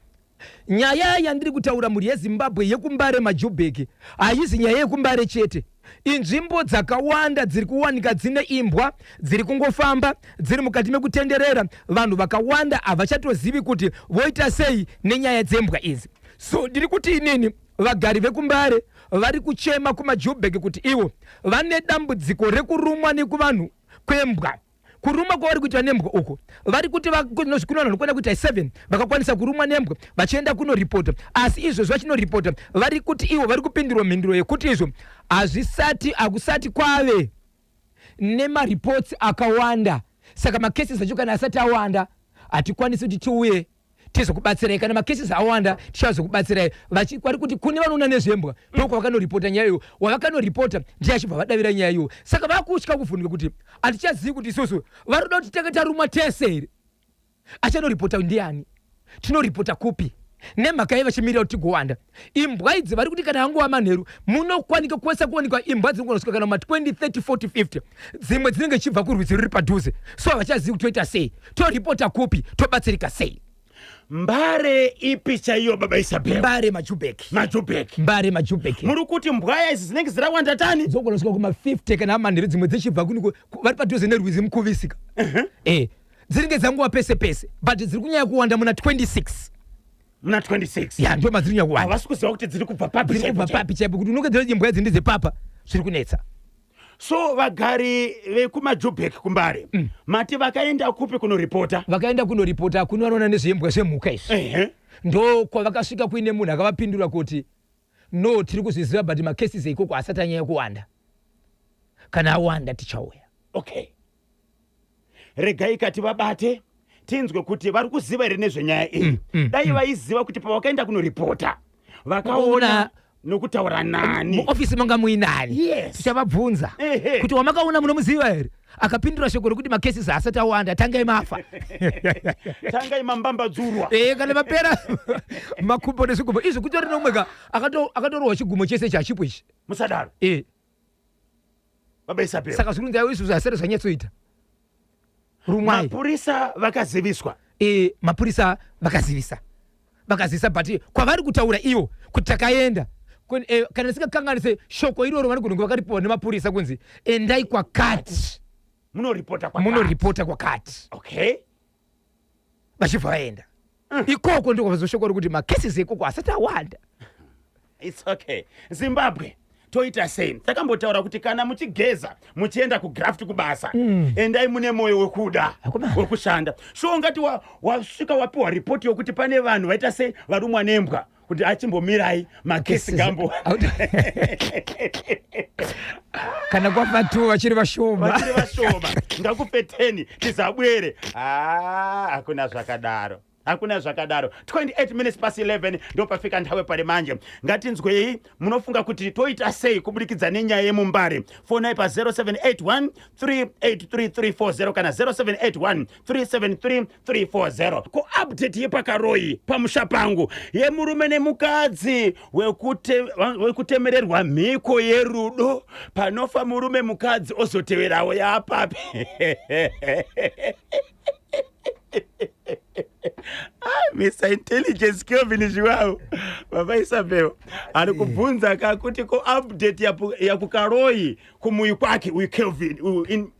B: Nyaya yandiri kutaura muri yeZimbabwe yekumbare Majubeke haisi nyaya yekumbare chete. Inzvimbo dzakawanda dziri kuwanika dzine imbwa dziri kungofamba dziri mukati mekutenderera vanhu vakawanda havachatozivi kuti voita sei nenyaya dzembwa idzi. So ndiri kuti inini vagari vekumbare vari kuchema kuMajubeke kuti ivo vane dambudziko rekurumwa nekuvanhu kwembwa. Kuruma kwavari kuitwa nembwa uko vari kuti kunozvikuna vanhu kuita 7 vakakwanisa kurumwa nembwa vachienda kunoripota asi izvo zvachinoripota vari kuti ivo vari kupindirwa mhinduro yekuti izvo hakusati kwave nemaripots akawanda saka makesis acho kana asati awanda hatikwanisi kuti tiuye tizokubatsirai kana makesis awanda tichazokubatsirai vari kuti kune vanoona nezvembwa ndoko vakanoripota nyaya iyo wavakanoripota ndiye achibva vadavira nyaya iyo saka vakutya kuvhunduka kuti hatichazivi kuti isusu varikuda kuti tenge tarumwa tese here achanoripota ndiani tinoripota kupi nemhaka yevachimirira kuti tigowanda imbwa idzi vari kuti kana hanguva manheru munokwanika kuwesa kuonekwa imbwa dzinogona kana 20 30 40 50 dzimwe dzinenge chibva kurwizi ruri padhuze so havachazivi kuti toita sei toripota kupi tobatsirika sei.
A: Mbare ipi chaiyo baba Isabel?
B: Mbare Majubeki. Mbare Majubeki.
A: Muri kuti mbwa idzi dzinenge dzirawanda tani?
B: Dzogona kusvika kuma 50 kana manheru dzimwe dzichibva kuni vari padhuze nerwizi mukuvisika. Dzinenge dzanguva pese pese but dziri kunyanya kuwanda muna 26.
A: Muna 26.
B: Ya ndio mazirinya kuwanda.
A: Havasi kuziva kuti dziri kubva papi chaipo.
B: Dziri kubva papi chaipo kuti unenge dziri imbwa idzi ndedzepapa zviri kunetsa.
A: So vagari vekumaJubek kumbare mati vakaenda kupi kunoripota?
B: Vakaenda kunoripota kuno vanoona nezvembwa zvemhuka izvi. Ndo kwavakasvika kuine munhu akavapindura kuti no tiri kuzviziva but macases ikoko asati anyanya kuwanda. Kana awanda tichauya.
A: Okay. Regai kati vabate tinzwe kuti vari kuziva here nezvenyaya iyi. Dai vaiziva kuti pavakaenda kunoripota vakaona nokutaura nani
B: muofisi manga muinani.
A: Yes.
B: Tichavabvunza kuti wamakaona munomuziva here akapindura shoko rokuti macases asati awanda tangai mafa.
A: Tangai mambambadzurwa.
B: Kana vapera makumbo nezvigumbo izvi kutori nomwega akatorohwa chigumo chese chachipo ichi.
A: Musadaro. Baba Isabel.
B: Saka zviri kunzi izvo zvasere zvanyatsoita. Rumwai.
A: Mapurisa vakaziviswa.
B: Mapurisa vakazivisa but kwavari kutaura ivo kuti takaenda kana ndisingakanganise shoko iroro vanogona kunge vakaripiwa nemapurisa kunzi endai kwakati munoripota kwakati.
A: Okay.
B: Vachibva vaenda ikoko ndiko vazoshoko rokuti macases ikoko asati awanda.
A: It's okay. Zimbabwe toita sei? Takambotaura kuti kana muchigeza muchienda kugraft kubasa endai mune moyo wekuda wekushanda. So ungati wasvika wapiwa ripoti yokuti pane vanhu vaita sei varumwa nembwa kuti achimbomirai makesi gambo
B: kana kwapatu vachiri vashoma
A: ngakupe 10 tizabwere. Hakuna zvakadaro. 28 minutes past 11 ndo pafika nthawe pari manje. Ngatinzwei munofunga kuti toita sei kubudikidza nenyaya yemumbare. Fonai pa 0781 383340 kana 0781 373340. Ko update yepakaroyi pamusha pangu yemurume nemukadzi wekutemererwa mhiko yerudo panofa murume mukadzi ozoteverawo yapapi. Mr. Intelligence Kelvin Joao Baba Isabel ari kubvunza kakuti ko update yapukaroyi kumuyi kwake uyu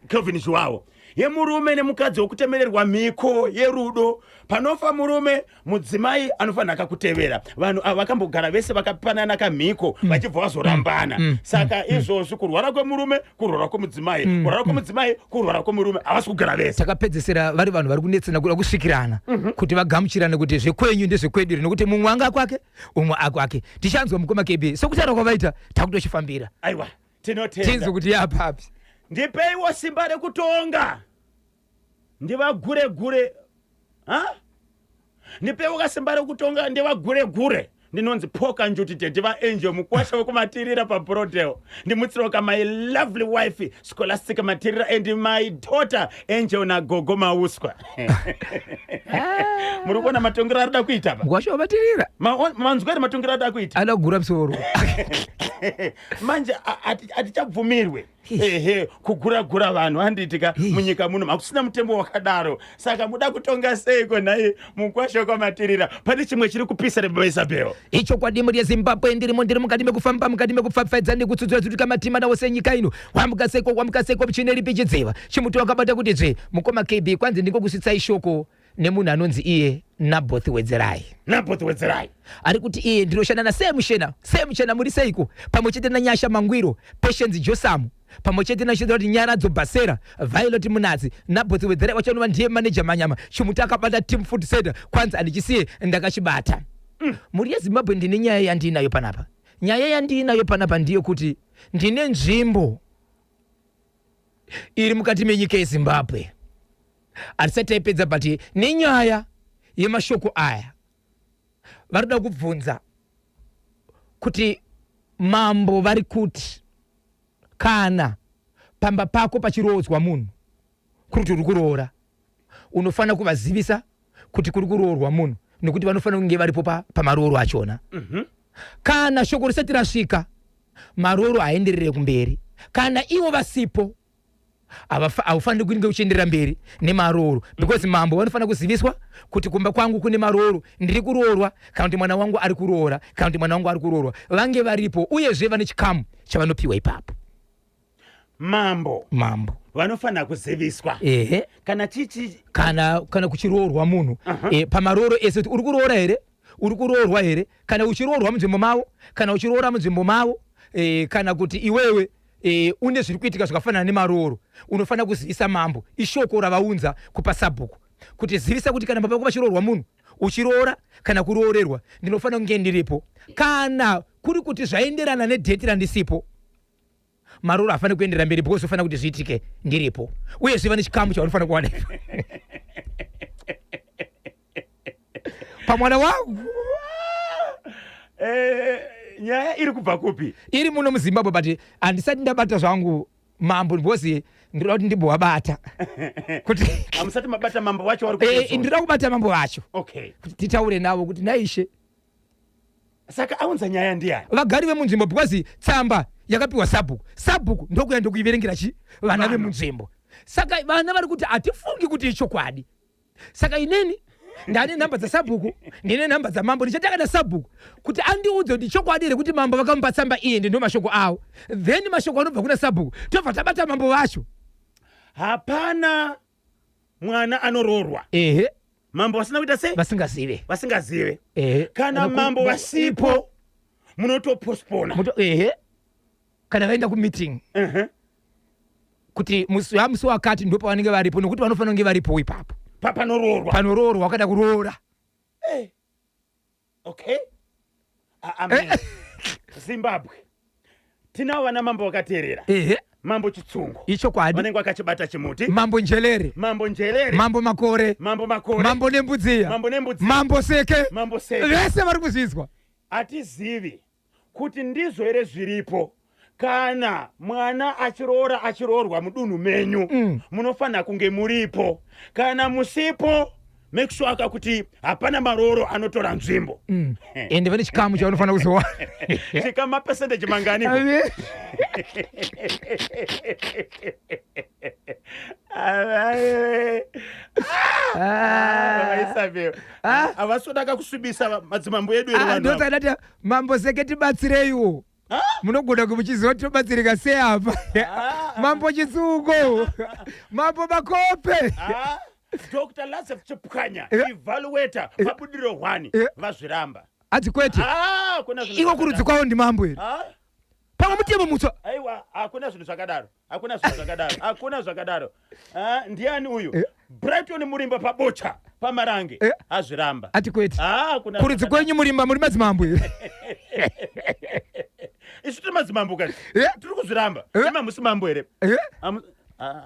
A: Kelvin Joao yemurume nemukadzi wokutemererwa mhiko yerudo panofa murume mudzimai anofanira akakutevera. Vanhu vakambogara vese vakapanana kamhiko vachibva vazorambana. Saka izvozvo kurwara kwemurume kurwara kwemudzimai kurwara kwemudzimai kurwara kwemurume havasi kugara vese.
B: Takapedzesera vari vanhu vari kunetsana kuda kusvikirana kuti vagamuchirane kuti zvekwenyu ndezvekwedu nekuti mumwe anga kwake umwe akwake. Tichanzwa mukoma KB sokutaura kwavaita takutochifambira.
A: Aiwa tinotenda
B: tinzwe kuti yapapi.
A: Ndipeiwo simba rekutonga ndivagure ndipeiwo simba rekutonga ndivagure ndinonzi Poka Njutite ndiva Angel mukwasha wekumatirira paBroadway ndimutsiroka my lovely wife Scholastic Matirira and my daughter Angel Nagogo Mauswa. Muri kuona matongero arida kuita pa
B: mukwasha wamatirira
A: manzwari matongero arida kuita
B: anogura musoro
A: manje atichabvumirwe kugura vanhu handitika munyika muno hakusina mutembo wakadaro. Saka muda kutonga seiko naye mukwasha kwamatirira pane chimwe chiri kupisa Baba Isabel.
B: Icho kwadimuri yeZimbabwe ndiri mukati mekufamba mukati mekupfapfaidza ndikutsudzura kuti kamatima nawo senyika ino wamuka seko mchineri pichidzeva chimuti wakabata kuti dzve mukoma KB kwanzi ndiko kusitsai shoko nemunhu anonzi iye Naboth Wedzerai ari kuti iye ndinoshanda na semuchena muri seiko pamwe chete naNyasha Mangwiro Patience Josamu pamwe chete nachidoti Nyaradzo Basera Violet Munadzi Naboth Wedzerai wachanova ndiye manager manyama chimuti akabata Team Food Center kwanzi andichisiye ndakachibata. Muri yeZimbabwe ndine nyaya yandinayo panapa. Nyaya yandinayo panapa ndiyo kuti ndine nzvimbo iri mukati menyika yeZimbabwe. Arisati taipedza but nenyaya yemashoko aya varida kubvunza kuti mambo vari kuti kana pamba pako pachirodzwa munhu kuri kuti uri kuroora unofanira kuvazivisa kuti kuri kuroorwa munhu nekuti vanofanira kunge varipo pamaroro achona. Kana shoko risati rasvika maroro haenderere kumberi. Kana ivo vasipo haufaniri kunge uchienderera mberi nemaroro, because mambo vanofanira kuziviswa kuti kumba kwangu kune maroro, ndiri kuroorwa kana kuti mwana wangu ari kuroora kana kuti mwana wangu ari kuroorwa, vange varipo uyezve vane chikamu chavanopiwa ipapo.
A: Mambo vanofanira kuziviswa kana chichi
B: kana kuchiroorwa munhu pamaroro ese kuti uri kuroora here, uri kuroorwa here, kana uchiroorwa munzvimbo mavo, kana uchiroora munzvimbo mavo, kana kuti iwewe une zviri kuitika zvakafanana nemaroro, unofanira kuzivisa mambo. Ishoko ravaunza kupa sabhuku kuti zivisa kuti kana baba vako vachiroorwa munhu, uchiroora kana kuroorerwa, ndinofanira kunge ndiripo. Kana kuri kuti zvaenderana nedheti randisipo, maroro hafaniri kuenderera mberi, because unofanira kuti zviitike ndiripo, uye zviva nechikamu chaunofanira kuwana pamwana wangu.
A: Nyaya iri kubva kupi?
B: Iri muno muZimbabwe, but handisati ndabata zvangu mambo, because ndinoda kuti ndimbovabata kuti
A: hamusati mabata mambo wacho vari kutezo.
B: Ndinoda kubata mambo vacho.
A: Okay.
B: Kuti titaure navo kuti naishe.
A: Saka aunza nyaya ndiani?
B: Vagari vemunzvimbo, because tsamba yakapiwa sabhuku ndokuya ndokuiverengera vana vemunzvimbo. Saka vana vari kuti hatifungi kuti ichokwadi. Saka ineni ndane nhamba dzasabhuku, ndine nhamba dzamambo, ndichataka nasabhuku kuti andiudze kuti chokwadi here kuti mambo vakamupa tsamba iye ndo mashoko avo, then mashoko anobva kuna sabhuku tobva tabata mambo vacho.
A: Hapana mwana anoroorwa. Mambo vasina kuita sei? Vasingazive. Kana mambo vasipo munotopostpona.
B: Kana vaenda kumeeting kuti musi wakati ndipo vanenge varipo, nokuti vanofanira kunge varipo ipapo. Panoroorwa wakada kuroora.
A: Okay. Amen. Zimbabwe tinavo vana mambo vakateerera. Mambo chitsungu
B: ichokwadi,
A: vanenge vakachibata chimuti.
B: Mambo njelere, mambo makore, mambo nembudziya, mambo seke, vese vari kuzvizwa.
A: Hatizivi kuti ndizvo here zviripo. Kana mwana achiroorwa mudunhu menyu, munofanira kunge muripo. Kana musipo, make sure kuti hapana maroro anotora nzvimbo.
B: Ende vane chikamu chaunofanira kuzowana.
A: Chikama percentage mangani? Havasodaka kusvibisa madzimambo edu here vanhu.
B: Ndosadati mambo seke tibatsireiwo. Munogona kumuchiziva tobatsirika sei apa. Mambo chitsungo, mambo makope.
A: Dr. Lazarus Chipukanya, evaluator pabudiriro 1 vazviramba.
B: Ati kwete iko kurudzi kwawo ndi mambo here pamwe mutemo mutsva.
A: Aiwa, hakuna zvinhu zvakadaro. Ndiani uyu? Brighton murimba pabocha pamarange azviramba.
B: Ati kwete kurudzi kwenyu murimba muri madzimambo here.
A: Isu tiri madzimambo kati tiri kuzviramba. Ima musi mambo here.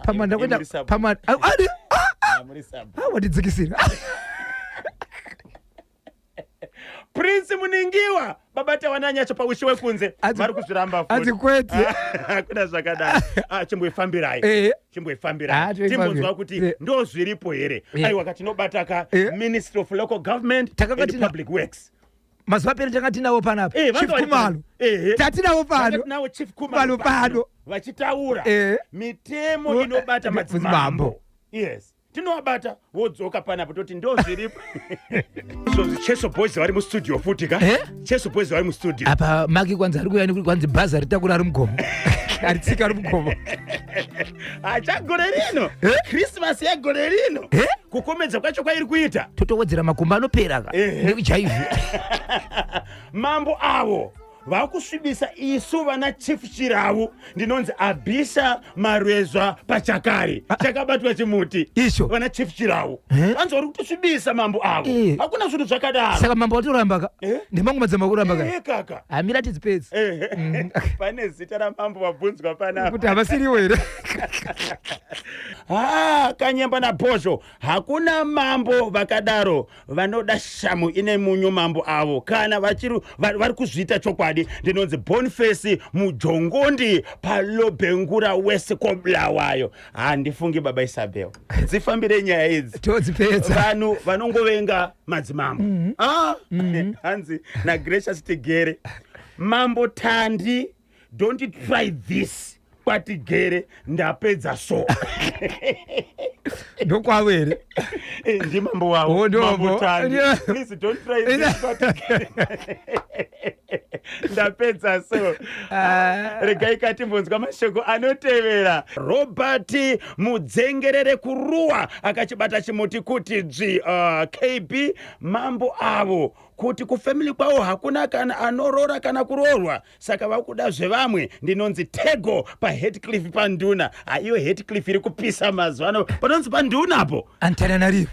B: Pamanda kwenda pamanda watidzikisira.
A: Prince Muningiwa babata wananyacho paushi wekunze vari kuzviramba futi.
B: Ati kwete
A: hakuna zvakadaro. Chimboifambirai. Timbonzwa kuti ndo zviripo here. Aiwa katinobata Ministry of Local Government and Public Works.
B: Mazuva pera takati nawo panapa Chief Kumalo. Tatinawo pano
A: Chief Kumalo
B: pano
A: vachitaura mitemo inobata madzimambo. Yes. Tinowabata wodzoka panapa toti ndo zviripo. So Cheso Boys vari mustudio futi ka? Cheso Boys vari mustudio.
B: Apa Maki kwanza ari kuya kwanza bhazi ritakura ari mugomo. Aritsika ari mugomo.
A: Achagore rino. Christmas yagore rino. Kukomedza kwacho kwairi kuita.
B: Totowedzera makumba anopera ka. Nekujaivhi.
A: Mambo avo vakusvibisa isu vana Chief Chiravu ndinonzi Abhisha Marwezwa Pachakari chakabatwa chimuti
B: isho
A: vana Chief Chiravu vanzi vari kutisvibisa mambo avo. Hakuna zvinhu zvakadaro.
B: Saka mambo watoramba ka ndemangu madzima kuramba ka
A: kaka
B: hamira tizipedzi
A: pane zita ramambo wabvunzwa panapa
B: kuti havasiriwo here.
A: Kanyemba naBhozho hakuna mambo vakadaro vanoda shamu ine munyu mambo avo kana vari kuzviita chokwadi. chokwadi ndinonzi Boniface Mujongondi palobhengura wese koblawayo. Handifungi baba Isabel. Dzifambire nyaya idzi.
B: Todzipedza.
A: Vanhu vanongovenga madzimambo. Hanzi na Gracious Tigere. Mambo Tandi, don't try this. Kwatigere ndapedza so.
B: Ndokwawere.
A: Ndi mambo wawo. Mambo Tandi. Please don't try this. Kwatigere. Ndapedza so. Regai katimbonzwa mashoko anotevera. Robert Mudzengerere kuruwa akachibata chimuti kuti KB mambo avo kuti kufamily kwavo hakuna kana anorora kana kurorwa, saka vakuda zvevamwe. Ndinonzi Tego paHeathcliff panduna. Iyo Heathcliff iri kupisa mazwano panonzi pandunapo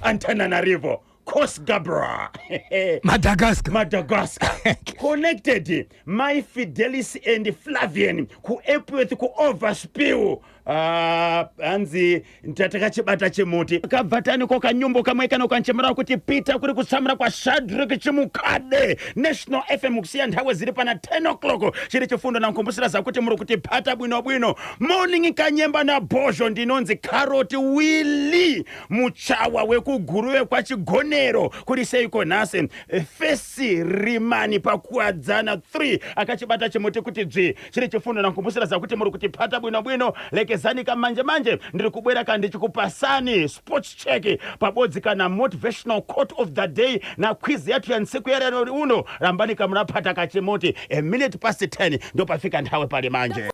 A: Antananarivo Kosgabra Madagascar connected My Fidelis and Flavian ku Epworth ku Overspill. Hanzi ndatakachibata chimuti kabvatani kokanyumbo kamwe kana kanchemera kuti Peter kuri kutsamira kwa Shadrack Chimukade National FM kusiya nthawe ziri pana 10 o'clock. Chiri chifundo na nkumbusira zakuti muri kuti phata bwino morning kanyemba na bozho. Ndinonzi Carrot Willy muchawa wekuguruwe kwa chigonero kuri seiko nase Fesi Rimani pakuadzana 3 akachibata chimuti kuti chiri chifundo na nkumbusira zakuti muri kuti phata bwino lekezani manje ndiri kubwera kandi chikupasani sports check pabodzi kana motivational quote of the day na quiz yatu ya nsiku yale uno rambani kamurapata kachimoti a minute past 10 ndo pafika nthawe pali manje.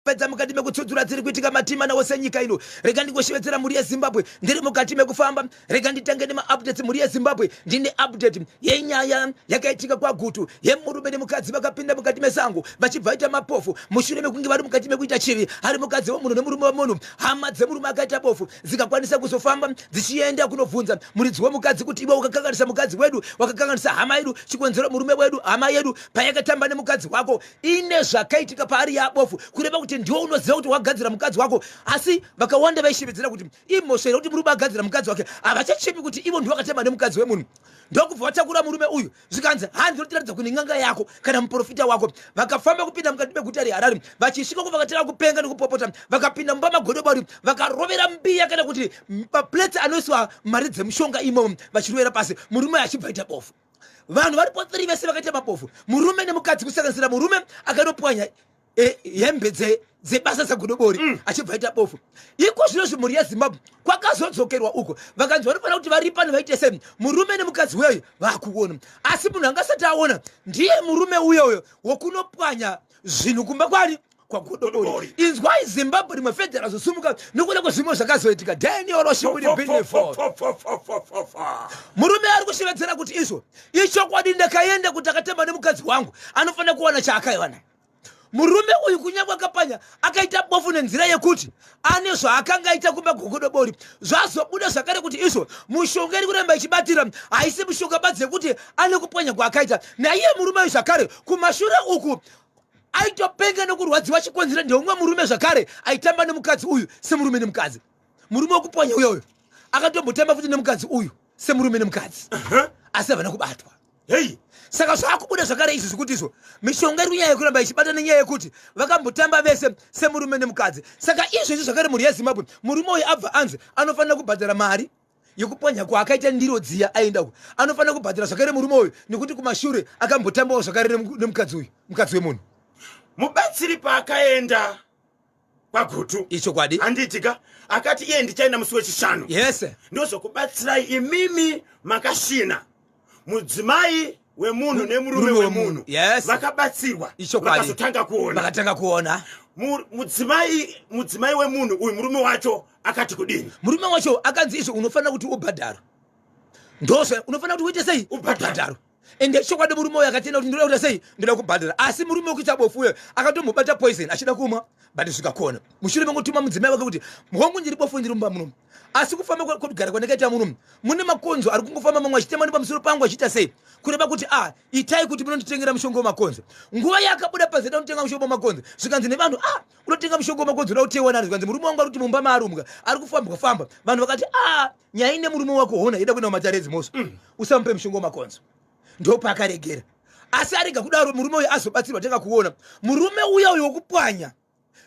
C: Pedza mukati mekutsudzura dziri kuitika matima nawo senyika ino. Rega ndingoshevedzera muri yeZimbabwe ndiri mukati mekufamba. Rega nditange nema-updates muri yeZimbabwe. Ndine update yenyaya yakaitika kwa Gutu yemurume nemukadzi vakapinda mukati mesango vachibva vaita mapofu mushure mekunge vari mukati mekuita chivi. Ari mukadzi womunhu nemurume womunhu. Hama dzemurume akaita bofu dzikakwanisa kuzofamba dzichienda kunobvunza muridzi womukadzi kuti iwe wakakanganisa mukadzi wedu, wakakanganisa hama yedu, chikonzero murume wedu, hama yedu payakatamba nemukadzi wako. Ine zvakaitika paari yabofu kureva kuti ndiwo unoziva kuti wagadzira mukadzi wako. Asi vakawanda vaishivedzera kuti imosvera kuti murume agadzira mukadzi wake havachachipi kuti ivo ndiwo vakatema nemukadzi wemunhu. Ndokubva vatakura murume uyu zvikanzi handinotiratidza kuti n'anga yako kana muprofita wako. Vakafamba kupinda mukati meguta reHarare vachisvika ko vakatera kupenga nekupopota vakapinda mumba magodobori vakarovera mbiya kana kuti mapleti anoiswa mari dzemushonga imomo vachirwera pasi. Murume achibva aita bofu. Vanhu varipo 3 vese vakaita mabofu, murume nemukadzi kusanganisira murume akanopwanya hembe dzebasa dzagodobori achibva aita bofu. Iko zvino zvimhuri yeZimbabwe kwakazodzokerwa uko vakanzi vanofana kuti varipane vaite sei murume nemukadzi weyo vakuona. Asi munhu angasati aona ndiye murume uyoyo wokunopwanya zvinhu kumba kwani kwagodobori. Inzwai Zimbabwe rimwe federa zosumuka nokuda kwezvimwe zvakazoitika. Daniel Oshibudi murume ari kushevedzera kuti izvo ichokwadi ndakaenda kuti akatemba nemukadzi wangu anofanira kuona chaakaiwana. Murume uyu kunyangwa akapanya akaita bofu nenzira yekuti ane zvaakanga aita kumba gogodobori zvazobuda zvakare kuti izvo mushonga iri kuramba ichibatira haisi mushonga badzi yekuti ane kupwanya kwaakaita. Naiye murume uyu zvakare kumashure uku aitopenga nekurwadziwa chikonzera ndeumwe murume zvakare aitamba nemukadzi uyu semurume nemukadzi. Murume wokupwanya uyoyo akatombotamba futi nemukadzi uyu semurume nemukadzi asi havana kubatwa. Saka zvakubuda zvakare izvi zvikuti izvo mishonga iri kunyaya yekuramba ichibata nenyaya yekuti vakambotamba vese semurume nemukadzi. Saka izvezvi zvakare mhuri yeZimbabwe murume uyu abva anzi anofanira kubhadhara mari yekupwanya kwaakaita ndiro dziya aendako. Anofanira kubhadhara zvakare murume uyu nekuti kumashure akambotambawo zvakare nemukadzi uyu, mukadzi wemunhu.
A: Mubatsiri paakaenda kwaGutu
C: ichokwadi
A: handitika akati iye ndichaenda musi wechishanu.
C: Yese
A: ndozokubatsirai imimi makashina mudzimai wemunhu nemurume wemunhu.
C: Yes.
A: Vakabatsirwa vakazotanga kuona.
C: Vakatanga kuona.
A: Mudzimai wemunhu uyu murume wacho akati kudini?
C: Murume wacho akanzi izvo unofanira kuti ubhadharo. Ndozvo unofanira kuti uite sei? Ubhadharo. Ende chokwadi murume uyu akatenda kuti ndoda kuita sei? Ndoda kubhadhara. Asi murume wekuita bofu uyo akatomubata poison achida kumwa bati zvikakona. Mushure mekutuma mudzimai wake kuti hongu ndiri bofu ndiri mumba muno. Asi kufamba kwakugara kwanakaita murume mune makonzo ari kungofamba mamwe achitema nepamusoro pangu achiita sei kureva kuti itai kuti munonditengera mushonga wemakonzo. Nguva yakabuda pazida unotenga mushonga wemakonzo zvikanzi nevanhu unotenga mushonga wemakonzo uda kutewa nani. Zvikanzi murume wangu ari kuti mumba maarumbwa ari kufamba vanhu vakati nyaya ine murume wako hona ida kuenda mumatarezi moso usamupe mushonga wemakonzo. Ndo paakaregera asi arega kudaro murume uyu azobatsirwa tenga kuona murume uya uyo wokupwanya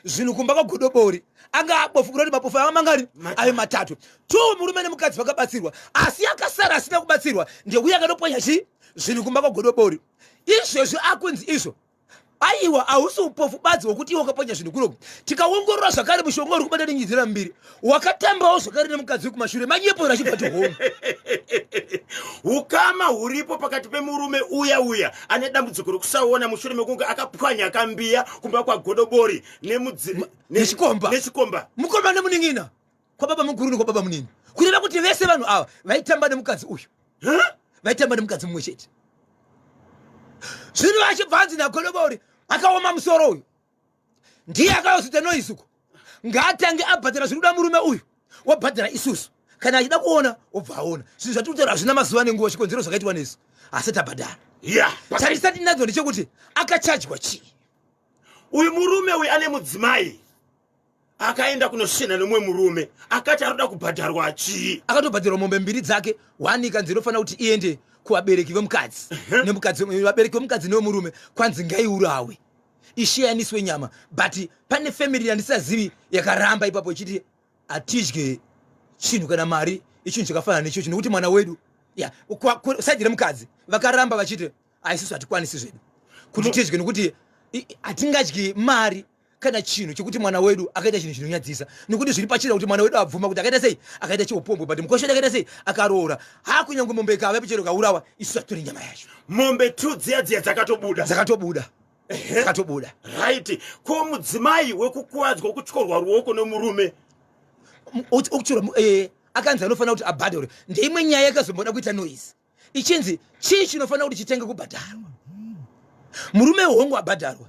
C: zvinhu kumba kwagodobori anga abofu kuroti mapofu ava mangari ayo matatu murume nemukadzi vakabatsirwa asi akasara asina kubatsirwa ndeuya akatopwanya chi zvinhu kumba kwagodobori izvezvo akunzi izvo aiwa hausi upofu badzi hwokuti iwe wakapwanya zvinhu kuroku tikaongorora zvakare mushonga uri kubata nenyizira mbiri wakatambawo zvakare nemukadzi wekumashure manyepora achibvati home
A: ukama huripo pakati pemurume uya ane dambudziko rekusaona mushure mekunge akapwanya akambiya kumba kwagodobori nechikomba
C: mukomba nemuning'ina kwababa mukuru nekwababa munini kureva kuti vese vanhu ava vaitamba nemukadzi uyu vaitamba nemukadzi mumwe chete zvino achibvanzi nagodobori akaoma musoro uyu ndiye akayozita noisuku ngaatange abhadhara zvinoda murume uyu wabhadhara isusu kana achida kuona obva aona zvinhu zvatiri kutaura hazvina mazuva nenguva chikonzero zvakaitwa nesu asati abhadhara tarisati nadzo ndechekuti akachajwa chii
A: uyu murume uyu ane mudzimai akaenda kunoshina nemumwe murume akati arikuda kubhadharwa chii
C: akatobhadharwa mombe mbiri dzake wanika dzinofanira kuti iende kuvabereki vemukadzi vabereki vemukadzi newemurume kwanzi ngaiurawe ishiyaniswe nyama but pane family yandisazivi yakaramba ipapo ichiti hatidye chinhu kana mari ichinhu chakafanana nechocho nekuti mwana wedu saidi remukadzi vakaramba vachiti aisusu hatikwanisi zvedu kuti tidye nekuti hatingadyi mari kana chinhu chekuti mwana wedu akaita chinhu chinonyadzisa nekuti zviri pachida kuti mwana wedu abvuma kuti akaita sei akaita chiupombwe but mukosheti akaita sei akaroora hakunyangwe mombe ikava pichero kaurawa isusu hatitori nyama yacho
A: mombe 2 dziya
C: dzakatobuda
A: right ko mudzimai wekukuwadzwa kutyorwa ruoko nemurume
C: ukutyorwa akanzi anofanira kuti abhadhare ndeimwe nyaya yakazomboda kuita noise ichinzi chii chinofanira kuti chitenge kubhadharwa murume hongu abhadharwa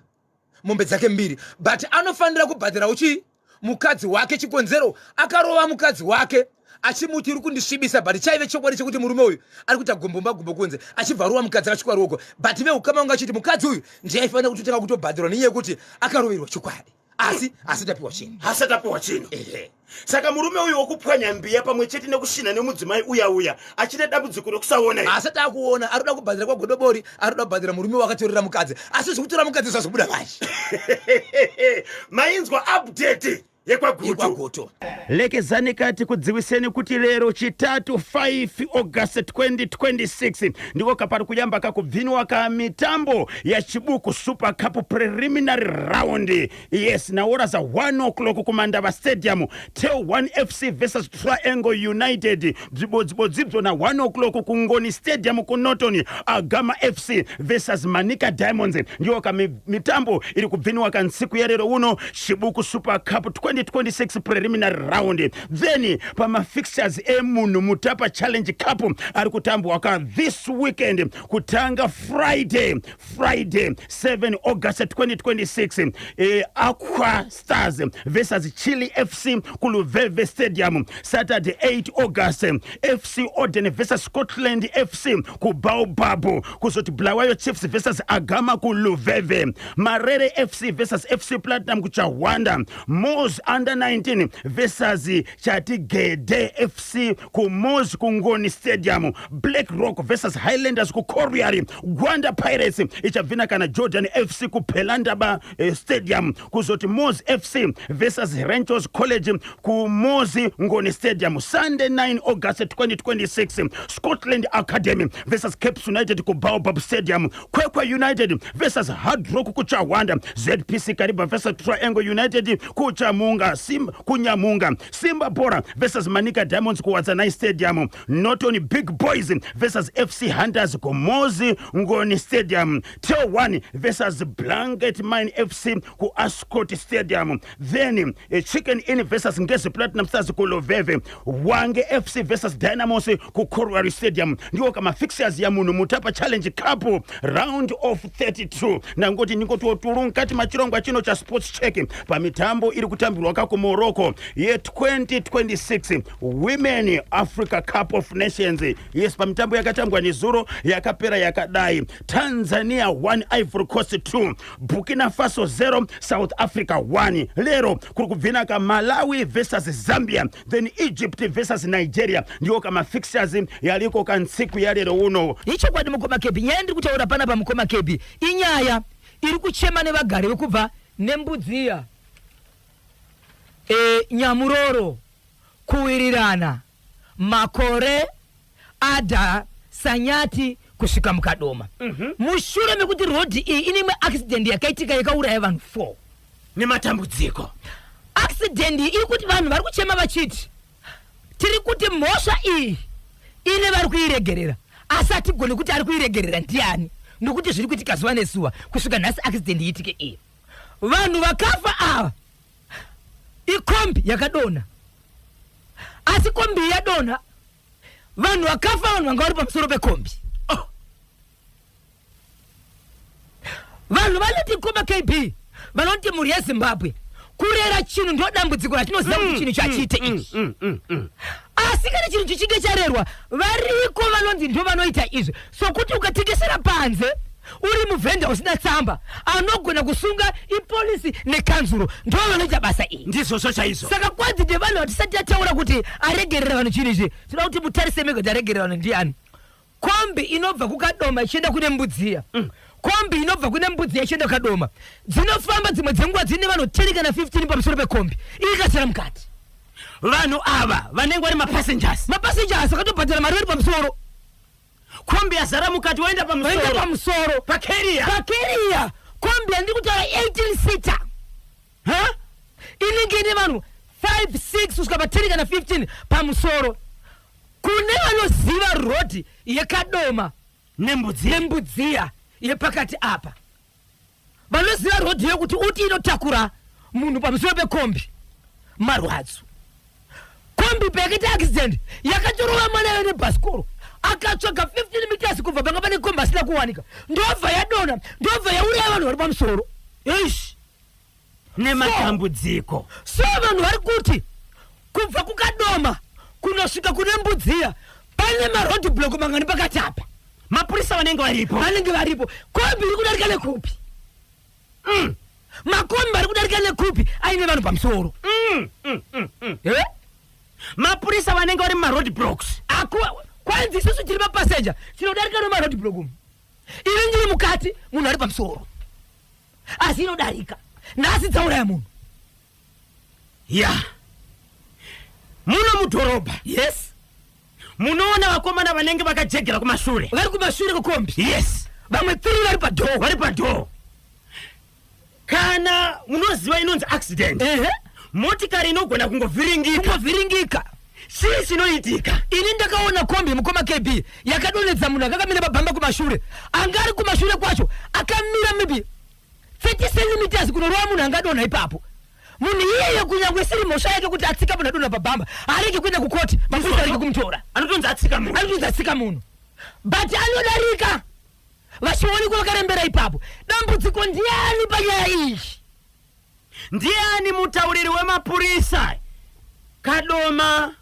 C: mombe dzake mbiri but anofanira kubhadharawo chii mukadzi wake chikonzero akarova mukadzi wake achimuti uri kundisvibisa but chaive chokwadi chekuti murume uyu ari kuita gombomba kunze achibvaruwa mukadzi akachikwa ruoko but veukama unga achiti mukadzi uyu ndiye aifanira kutotanga kutobhadharwa nenyaya yekuti akaroverwa chokwadi asi asitapiwa chinhu
A: saka murume uyu wokupwanya mbiya pamwe chete nekushina nemudzimai uya achine dambudziko rekusaona
C: asati akuona arikuda kubhadhira kwagodobori arikuda kubhadhira murume wakatorera mukadzi asi zvikutora mukadzi zvazobuda vachi
A: mainzwa update yekwaguto lekezani kati kudziwiseni kuti lero chitatu 5 August 2026 ndiko kapari kuyamba kakubviniwa ka mitambo ya Chibuku Super Cup preliminary round yes naora za 1 o'clock kumandava stadium Tel 1 FC versus Triangle United bzibodzibzo na 1 o'clock kungoni stadium kunotoni Agama FC versus Manika Diamonds ndiko ka mitambo iri kubviniwa ka nsiku ya lero uno Chibuku Super Cup 2026 preliminary round then pama fixtures emunhu Mutapa Challenge Cup ari kutambwa ka this weekend kutanga Friday 7 August 2026 Aqua Stars versus Chile FC Kuluveve Stadium Saturday 8 August FC Oden versus Scotland FC Kubaobab kuzoti Bulawayo Chiefs versus Agama Kuluveve Marere FC versus FC Platinum kuchawanda Moz under 19 versus Chati Gede FC ku Moz Kungoni Stadium Black Rock versus Highlanders ku Koriari Gwanda Pirates ichabvina kana Jordan FC ku Pelandaba Stadium kuzoti Moz FC versus Ranchers College ku Mozi Ngoni Stadium Sunday 9 August 2026 Scotland Academy versus Cape United ku Baobab Stadium Kwekwe United versus Hard Rock ku Chawanda ZPC Kariba versus Triangle United ku Chamunga Kunyamunga Simba Bora versus Manika Diamonds ku Wazanai Stadium Not only Big Boys versus FC Hunters ku Mozi Ngoni Stadium Tel 1 versus Blanket Mine FC ku Ascot Stadium then Chicken Inn versus Ngezi Platinum Stars ku Loveve Wange FC versus Dynamos ku Korwari Stadium ndiko kama fixtures ya munhu Mutapa Challenge Cup round of 32 nangoti ningoti turun kati machirongwa chino cha sports check pa mitambo iri kutambwa yakatambulwa ku Morocco ye 2026 Women Africa Cup of Nations. Yes, pamitambo yakatambwa ni zuro yakapera yakadai. Tanzania 1 Ivory Coast 2, Burkina Faso 0 South Africa 1. Lero kurikubvina ka Malawi versus Zambia, then Egypt versus Nigeria. Ndiyo kama fixtures yaliko kansiku ya lero uno.
C: Icho kwa mukoma kebi nyendi kutaura pana pa mukoma kebi inyaya iri kuchema ne bagare bekuva nembudziya Nyamuroro kuwirirana makore ada sanyati kusvika mukadoma. Mushure mekuti road iyi ine accident yakaitika yakauraya vanhu 4
A: nematambudziko.
C: Accident iri kuti vanhu vari kuchema vachiti tiri kuti mhosva iyi ine vari kuiregerera asi hatigoni kuti ari kuiregerera ndiani nokuti zviri kuitika zuva nezuva kusvika nhasi accident iitike iyi. Vanhu vakafa ava ikombi yakadona asi kombi yadona vanhu vakafa vanhu vanga vari pamusoro pekombi. Vanhu vanoti Mukoma KB vanoti mhuri yeZimbabwe kurera chinhu ndo dambudziko ratinoziva kuti chinhu chachiite ichi. Asi kana chinhu chichinge charerwa variko vanonzi ndo vanoita izvi. Sokuti ukatekesera panze uri muvhenda usina tsamba anogona kusunga ipolisi nekanzuro ndo vanoita basa iyi.
A: Ndizvo chaizvo.
C: Saka kwadzi nevanhu vatisati ataura kuti aregerera vanhu chinhu ichi tinoda kuti mutarise mega kuti aregerera vanhu ndiani. Kombi inobva kukadoma ichienda kune Mbudziya. Kombi inobva kune Mbudziya ichienda kukadoma dzinofamba dzimwe dzenguva dzine vanotereka na 15 pamusoro pekombi ikasara mukati.
A: Vanhu ava vanenge vari mapassengers akatobhadhara mari vari pamusoro. Kombi yazara mukati waenda pamusoro pakeria. Kombi yandiri kutaura 18 seater inenge ine vanhu 5 6 kusvika patereka na 15 pamusoro. Kune vanoziva rodi yekadoma nembudziya yepakati apa vanoziva rodi yekuti uti inotakura munhu pamusoro pekombi marwadzo. Kombi payakaita accident yakatorova mwana nebhasikoro akatsvaga 15 meters kubva panga pane kombi asina kuwanika ndobva yadona ndobva yauraya vanhu vari pamusoro. Eish nematambudziko. So vanhu vari kuti kubva kukadoma kunosvika kune Mbudziya pane maroad block mangani pakati apa. Mapurisa vanenge varipo. Kombi iri kudarika nekupi? Makombi ari kudarika nekupi aine vanhu pamusoro. Mapurisa vanenge vari maroad blocks. Kwanzi isusu tiri mapassenger tinodarika nemaroad block umu. Iri ndiri mukati munhu ari pamusoro. Asi inodarika nhasi dzauraya munhu. Muno mudhorobha. Yes. Munoona vakomana vanenge vakajegera kumashure. Vari kumashure kwekombi. Yes. Vamwe 3 vari padhoo. Kana munoziva inonzi accident. Motikari inogona kungovhiringika. Chii chinoitika? Ini ndakaona kombi Mukoma KB yakadonedza munhu akakamira pabhamba kumashure. Angari kumashure kwacho akamira maybe 30 centimeters kunorova munhu angadonha ipapo. Munhu iyeye kunyangwe isiri mhosva yake kuti atsika munhu adonha pabhamba arege kuenda kukoti mapurisa arege kumutora. Anotonzi atsika munhu. But anodarika vachionekwa vakarembera ipapo. Dambudziko ndiani panyaya iyi? Ndiani mutauriri wemapurisa? Kadoma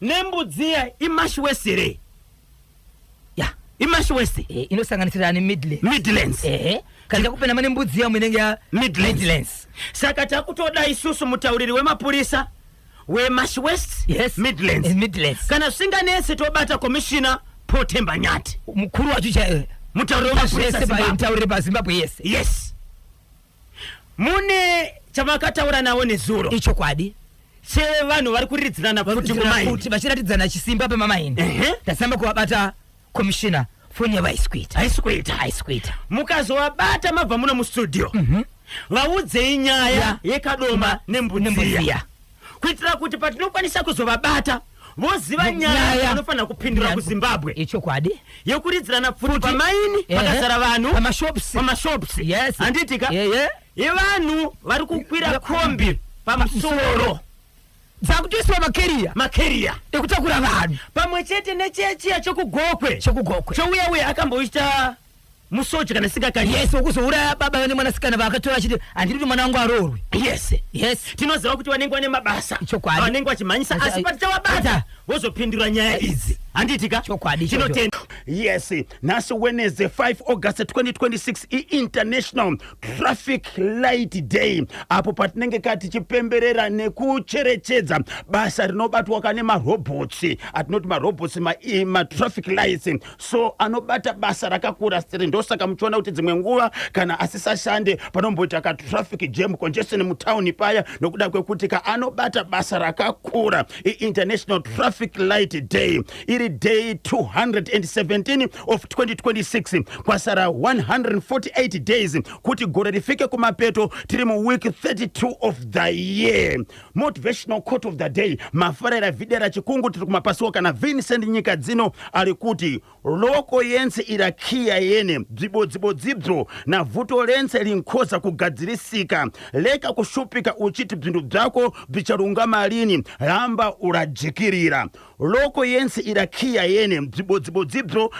A: neMbudziya imashwesere. Imashwese inosanganisira ni Midlands. Kana kupena mane Mbudziya mwenenge ya Midlands. Saka takutoda isusu mutauriri wemapurisa weMashwest. Yes. Midlands. Kana singa nese tobata commissioner Potemba Nyati. Mukuru wacho cha mutauriri wemapurisa Zimbabwe. Yes. Mune chamakataura nawo nezuro. Icho kwadi. Se vanhu vari kuridzana futi kumaini. Kuti vachiratidzana chisimba pemamaini. Tasamba kuwabata commissioner Funya Vaiskwita. Mukazowabata mabva muno mustudio. Vaudze inyaya yekadoma neMbudziya. Kuitira kuti patinokwanisa kuzovabata voziva nyaya vanofana kupindura kuZimbabwe. Icho kwadi. Yokuridzana futi pamaini pakazara vanhu pamashops. Yes. Anditika. Yevanhu vari kukwira kombi pamusoro. Dzakutiswa makeria ekutakura vanhu pamwe chete nechechiya chokugokwe chouya akamboita
D: musochi kana sikakani.
C: Yes, ukuzouraya baba vane mwanasikana vakatora achiti handiri kuti mwana wangu aroorwe.
D: Yes. Tinoziva kuti vanenge vane mabasa.
C: Chokwadi.
D: Vanenge vachimhanyisa asi pachawabata vozopindura nyaya idzi. Handitika?
C: Chokwadi.
D: Tinotenda.
A: Yes, nasi Wednesday 5 August 2026 International Traffic Light Day. Apo patinenge kati chipemberera nekucherechedza basa rinobatwa kane marobots, atinoti marobots ma traffic lights. So anobata basa rakakura ndosaka muchiona kuti dzimwe nguva kana asisashande panomboita ka traffic jam congestion mutown paya nokuda kwekuti ka anobata basa rakakura. International Traffic Light Day iri day 217 of 2026 kwasara 148 days kuti gore rifike kumapeto tiri mu week 32 of the year. Motivational quote of the day mafarera videra chikungu tiri kumapasiwa kana Vincent Nyika dzino ari kuti loko yense irakia yene dzibo na vuto lense linkhoza kugadzirisika leka kushupika uchiti bzindu bzako bicharungama lini ramba urajikirira. Loko yense irakia yene dzibo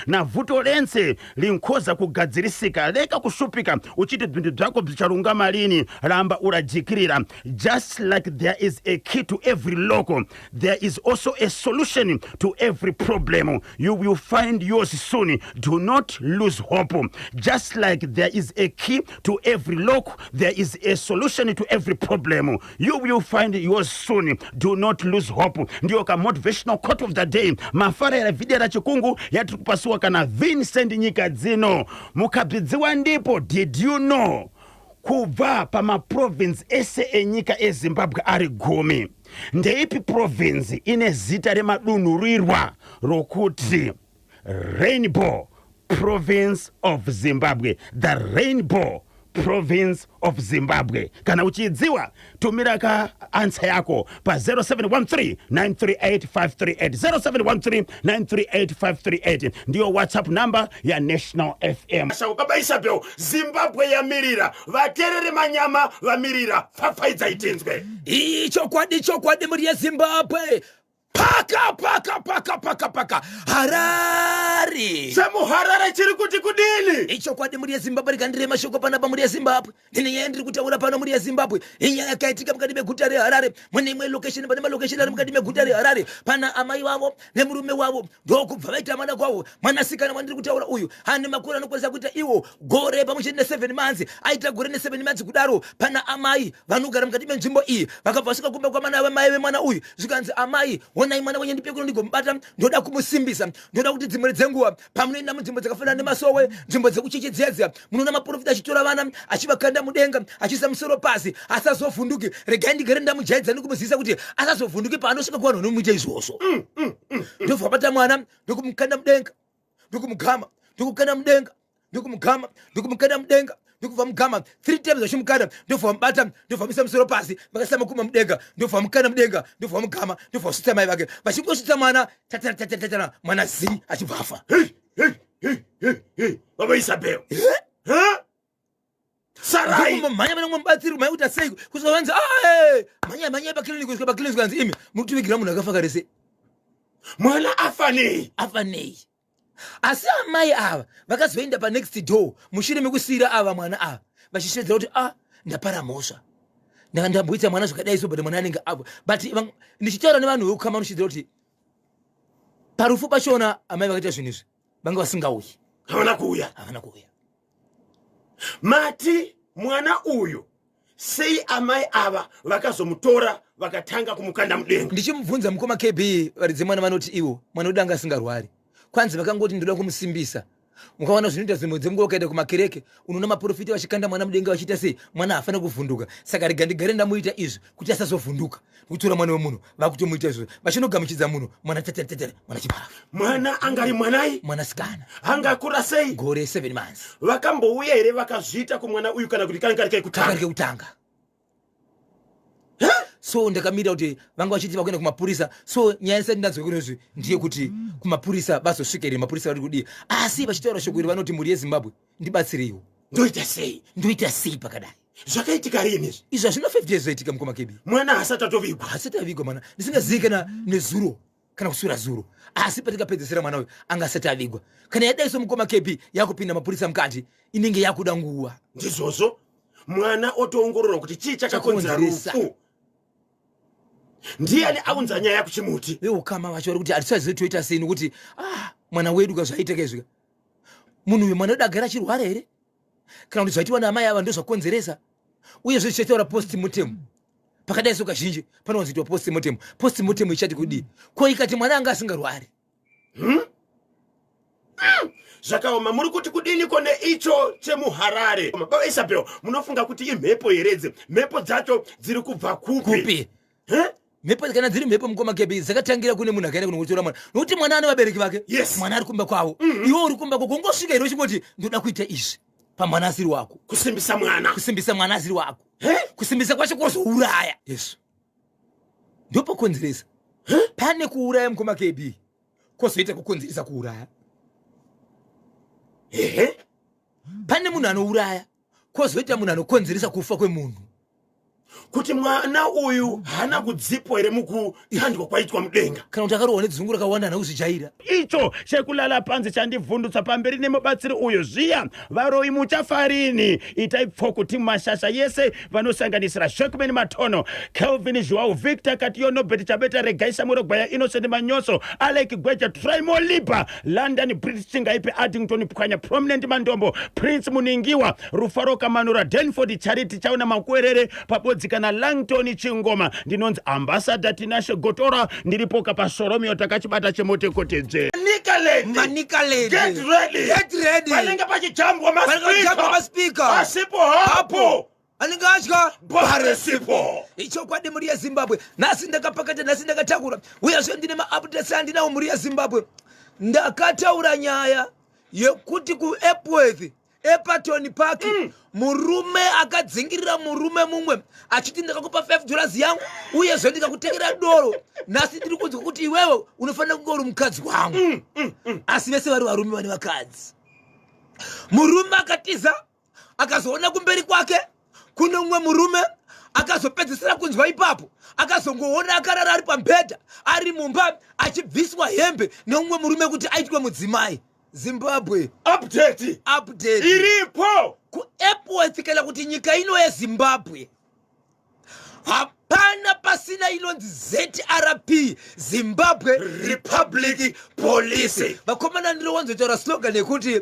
A: na vuto lense linkhoza kugadzirisika leka kushupika uchiti bzindu bzako bicharungama lini ramba urajikirira. Just like there is a key to every loco, there is also a solution to every problem. You will find yours soon. Do not lose hope. Just like there is a key to every lock, there is a solution to every problem. You will find yours soon. Do not lose hope. Ndio ka motivational quote of the day. Mafarera videra chikungu yatukupasiwa kana Vincent Nyika dzino. Mukabzidziwa ndipo, did you know? Kubva pama province ese enyika eZimbabwe ari gumi. Ndeipi province ine zita remadunhurirwa rokuti Rainbow Province of Zimbabwe. The Rainbow Province of Zimbabwe. Kana uchidziwa tumira ka answer yako pa 0713-938-538 0713-938-538 ndiyo WhatsApp number ya National FM.
B: Baba Isabel, Zimbabwe yamirira vaterere manyama vamirira fafaidza itenzwe.
C: Ichokwadi muri yeZimbabwe. Paka Harare.
B: Samu Harare chiri kuti kudini.
C: Ichokwadi muri yeZimbabwe rikandire mashoko panapa muri yeZimbabwe. Ndine yendiri kutaura pano muri yeZimbabwe. Inyaya yakaitika mukati meguta reHarare. Mune imwe location pane malocation ari mukati meguta reHarare. Pana amai wavo nemurume wavo ndokubva vaita mwana kwavo. Mwanasikana wandiri kutaura uyu ane makore anokwanisa kuita iwo gore pamwe chete ne7 months. Aita gore ne7 months kudaro. Pana amai vanogara mukati menzvimbo iyi vakabva vasvika kumba kwamana wamai wemwana uyu. Zvikanzi amai onai mwana wenyu ndipe kuno ndigomubata ndoda kumusimbisa ndoda kuti dzimwe dzenguva pamunoenda munzvimbo dzakafanana nemasowe nzvimbo dzekuchechedziedza munoona maprofita achitora vana achivakanda mudenga achiisa musoro pasi asazovhunduke regai ndigare ndamujaidza nekumuziisa kuti asazovhunduke paanosvika kuvanhu vanomuita izvozvo. Ndobva bata mwana ndokumukanda mudenga ndokumugama ndokukanda mudenga ndokumugama ndokumukanda mudenga ndokubva mugama 3 times vachimukanda ndobva mubata ndobva muisa musoro pasi vakasisa makuma mudenga ndobva mukanda mudenga ndobva mugama ndobva vasvitsa mai vake vachingosvitsa mwana tatara mwana zi achibva afa.
B: Baba Isabel. Sarai.
C: Manya vana mubatsiri mai uta sei kuzowanza manya pakliniki kusvika pakliniki kanzi imi mutivigira munhu akafa karese.
B: Mwana afanei.
C: Asi amai ava vakazoenda pa next door mushure mekusira ava mwana ava vachishedza kuti ndapara mhosva ndamboita mwana zvakadai so but mwana anenge ava but ndichitaura nevanhu vekukama nochidzira kuti parufu pachona amai vakaita zvinhu izvi vanga vasingauyi
B: havana kuuya mati mwana uyu sei amai ava vakazomutora vakatanga kumukanda mudenga.
C: Ndichimubvunza mukoma KB varidze mwana vanoti iwo mwana wedu anga asingarwari kwanzi vakangoti ndoda kumusimbisa. Mukawana zvinoita zvimwe dzenguva ukaenda kumakereke unoona maprofita vachikanda mwana mudenga vachiita sei mwana hafana kuvhunduka. Saka rega ndigare ndamuita izvi kuti asazovhunduka kutora mwana wemunhu vakutomuita izvo vachinogamuchidza munhu mwana tetere mwana chibhafu.
B: Mwana angari mwanai
C: mwanasikana
B: angakura sei
C: gore 7 months.
B: Vakambouya here vakazviita kumwana uyu kana kuti kanga
C: kutanga. So ndakamira kuti vanga vachiti vakuenda kumapurisa. So nyaya isati ndanzwe kunozvi ndiye kuti kumapurisa bazosvika mapurisa vari kudi asi vachitaura shoko iri vanoti muri yeZimbabwe ndibatsireiwo. Ndoita sei pakadai
B: zvakaitika rini izvi?
C: Izvi hazvina 5 years zvaitika mukoma KB.
B: Mwana hasati atovigwa
C: mwana ndisingazivi kana nezuro kana kusura zuro asi patikapedzesera mwana uyu angasati avigwa kana yadaiso mukoma KP yakupinda mapurisa mukati inenge yakuda nguwa
A: ndizvozvo mwana otoongororwa kuti chii chakakonzera rufu ndiani aunza nyaya kuchimuti
C: ukama vacho vari kuti hatisazizotoita sei kuti mwana wedu kazvaiteka izvika munhu uyu mwana wedu agara achirwara here kana kuti zvaitiwa naamai ava ndo zvakonzeresa uye zvichitaura post-mortem pakadaiso kazhinji panowanzoitwa post-mortem. Post-mortem ichati kudii ko ikati mwana anga asingarwari
A: zvakaoma muri kuti kudini kone icho chemuharare baba Isabel munofunga kuti imhepo yeredze mhepo dzacho dziri kubva kupi
C: mhepo kana dziri mhepo mukoma KP dzakatangira kune munhu akaenda kunotora mwana nokuti mwana ane vabereki vake mwana ari kumba kwavo iwe uri kumba kwako ngosvika iro chingoti ndoda kuita izvi pamwana asiri wako
A: kusimbisa mwana
C: asiri wako kusimbisa kwacho kwozouraya yesu ndopokonzeresa pane kuuraya mukoma KP kwozoita kukonzeresa kuuraya pane munhu anouraya kwozoita munhu anokonzeresa kufa kwemunhu
A: kuti mwana uyu hana kudzipo here mukutandwa kwaitwa mudenga
C: kana kuti akarohwa nedzungu rakawanda nakuzvijaira
A: icho chekulala panze chandibvundutsa pamberi nemubatsiri uyu zviya varoyi muchafarini itai pfokuti mashasha yese vanosanganisira Shekman Matono, Kelvin Joao, Victor Katiyo, Nobet Chabeta, Regai Samuel Gwaya, Innocent Manyoso, Alec Gweja, Trimo Lipa, London British Chingaipe, Addington Pukanya, Prominent Mandombo, Prince Muningiwa, Rufaro Kamanura, Denford Charity Chauna Makwerere, Papodzi kana Langton Chingoma. Ndinonzi Ambassador Tinashe Gotora, ndiripoka pasoromio takachibata chemote kotedze.
C: Manika lady.
A: Get ready. Palenga pachijambwa
C: maspika.
A: Asipo hapo.
C: Aningaachka
A: baresipo.
C: Icho kwadi muri ya Zimbabwe. Nasi ndakapakata nasi ndakatakura. Uyazve ndine ma-updates andinawo muri ya Zimbabwe. Ndakataura nyaya yekuti ku Epworth Epperton Park murume akadzingirira murume mumwe achiti ndakakupa $5 yangu uye zve ndikakutengera doro nasi ndiri kunzwa kuti iwewe unofanira kunge uri mukadzi wangu asi vese vari varume vane vakadzi. Murume akatiza akazoona kumberi kwake kuno mumwe murume akazopedzisira kunzwa ipapo akazongoona akarara ari pambedha ari mumba achibviswa hembe neumwe murume kuti aitwe mudzimai. Zimbabwe
A: update iripo
C: ku Epworth kana kuti nyika ino yeZimbabwe hapana pasina inonzi ZRP, Zimbabwe Republic Police. Vakomana ndiro wanzotaura slogan yekuti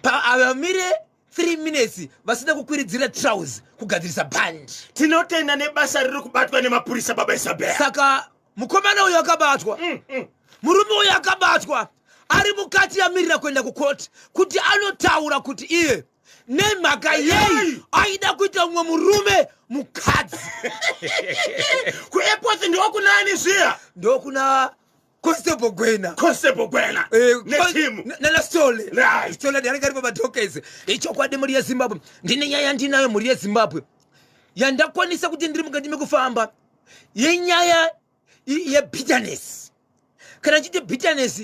C: avamire 3 minutes vasina kukwiridzira trousers kugadzirisa band.
A: Tinotenda nebasa riri kubatwa nemapurisa baba Isabel.
C: Saka mukomana uyu akabatwa murume uyu akabatwa ari mukati yamirira kuenda kukoti kuti anotaura kuti iye nemhaka yei aida kuita umwe murume mukadzi.
A: Ku Epworth ndo kunani zviya?
C: Ndo kuna Constable Gwena
A: netimu
C: nana Stole ndianenge ari pamadhokezi. Icho kwadi muri yeZimbabwe ndine nyaya ndinayo muri yeZimbabwe yandakwanisa kuti ndiri mukati mekufamba yenyaya yebitterness. Kana chiti bitterness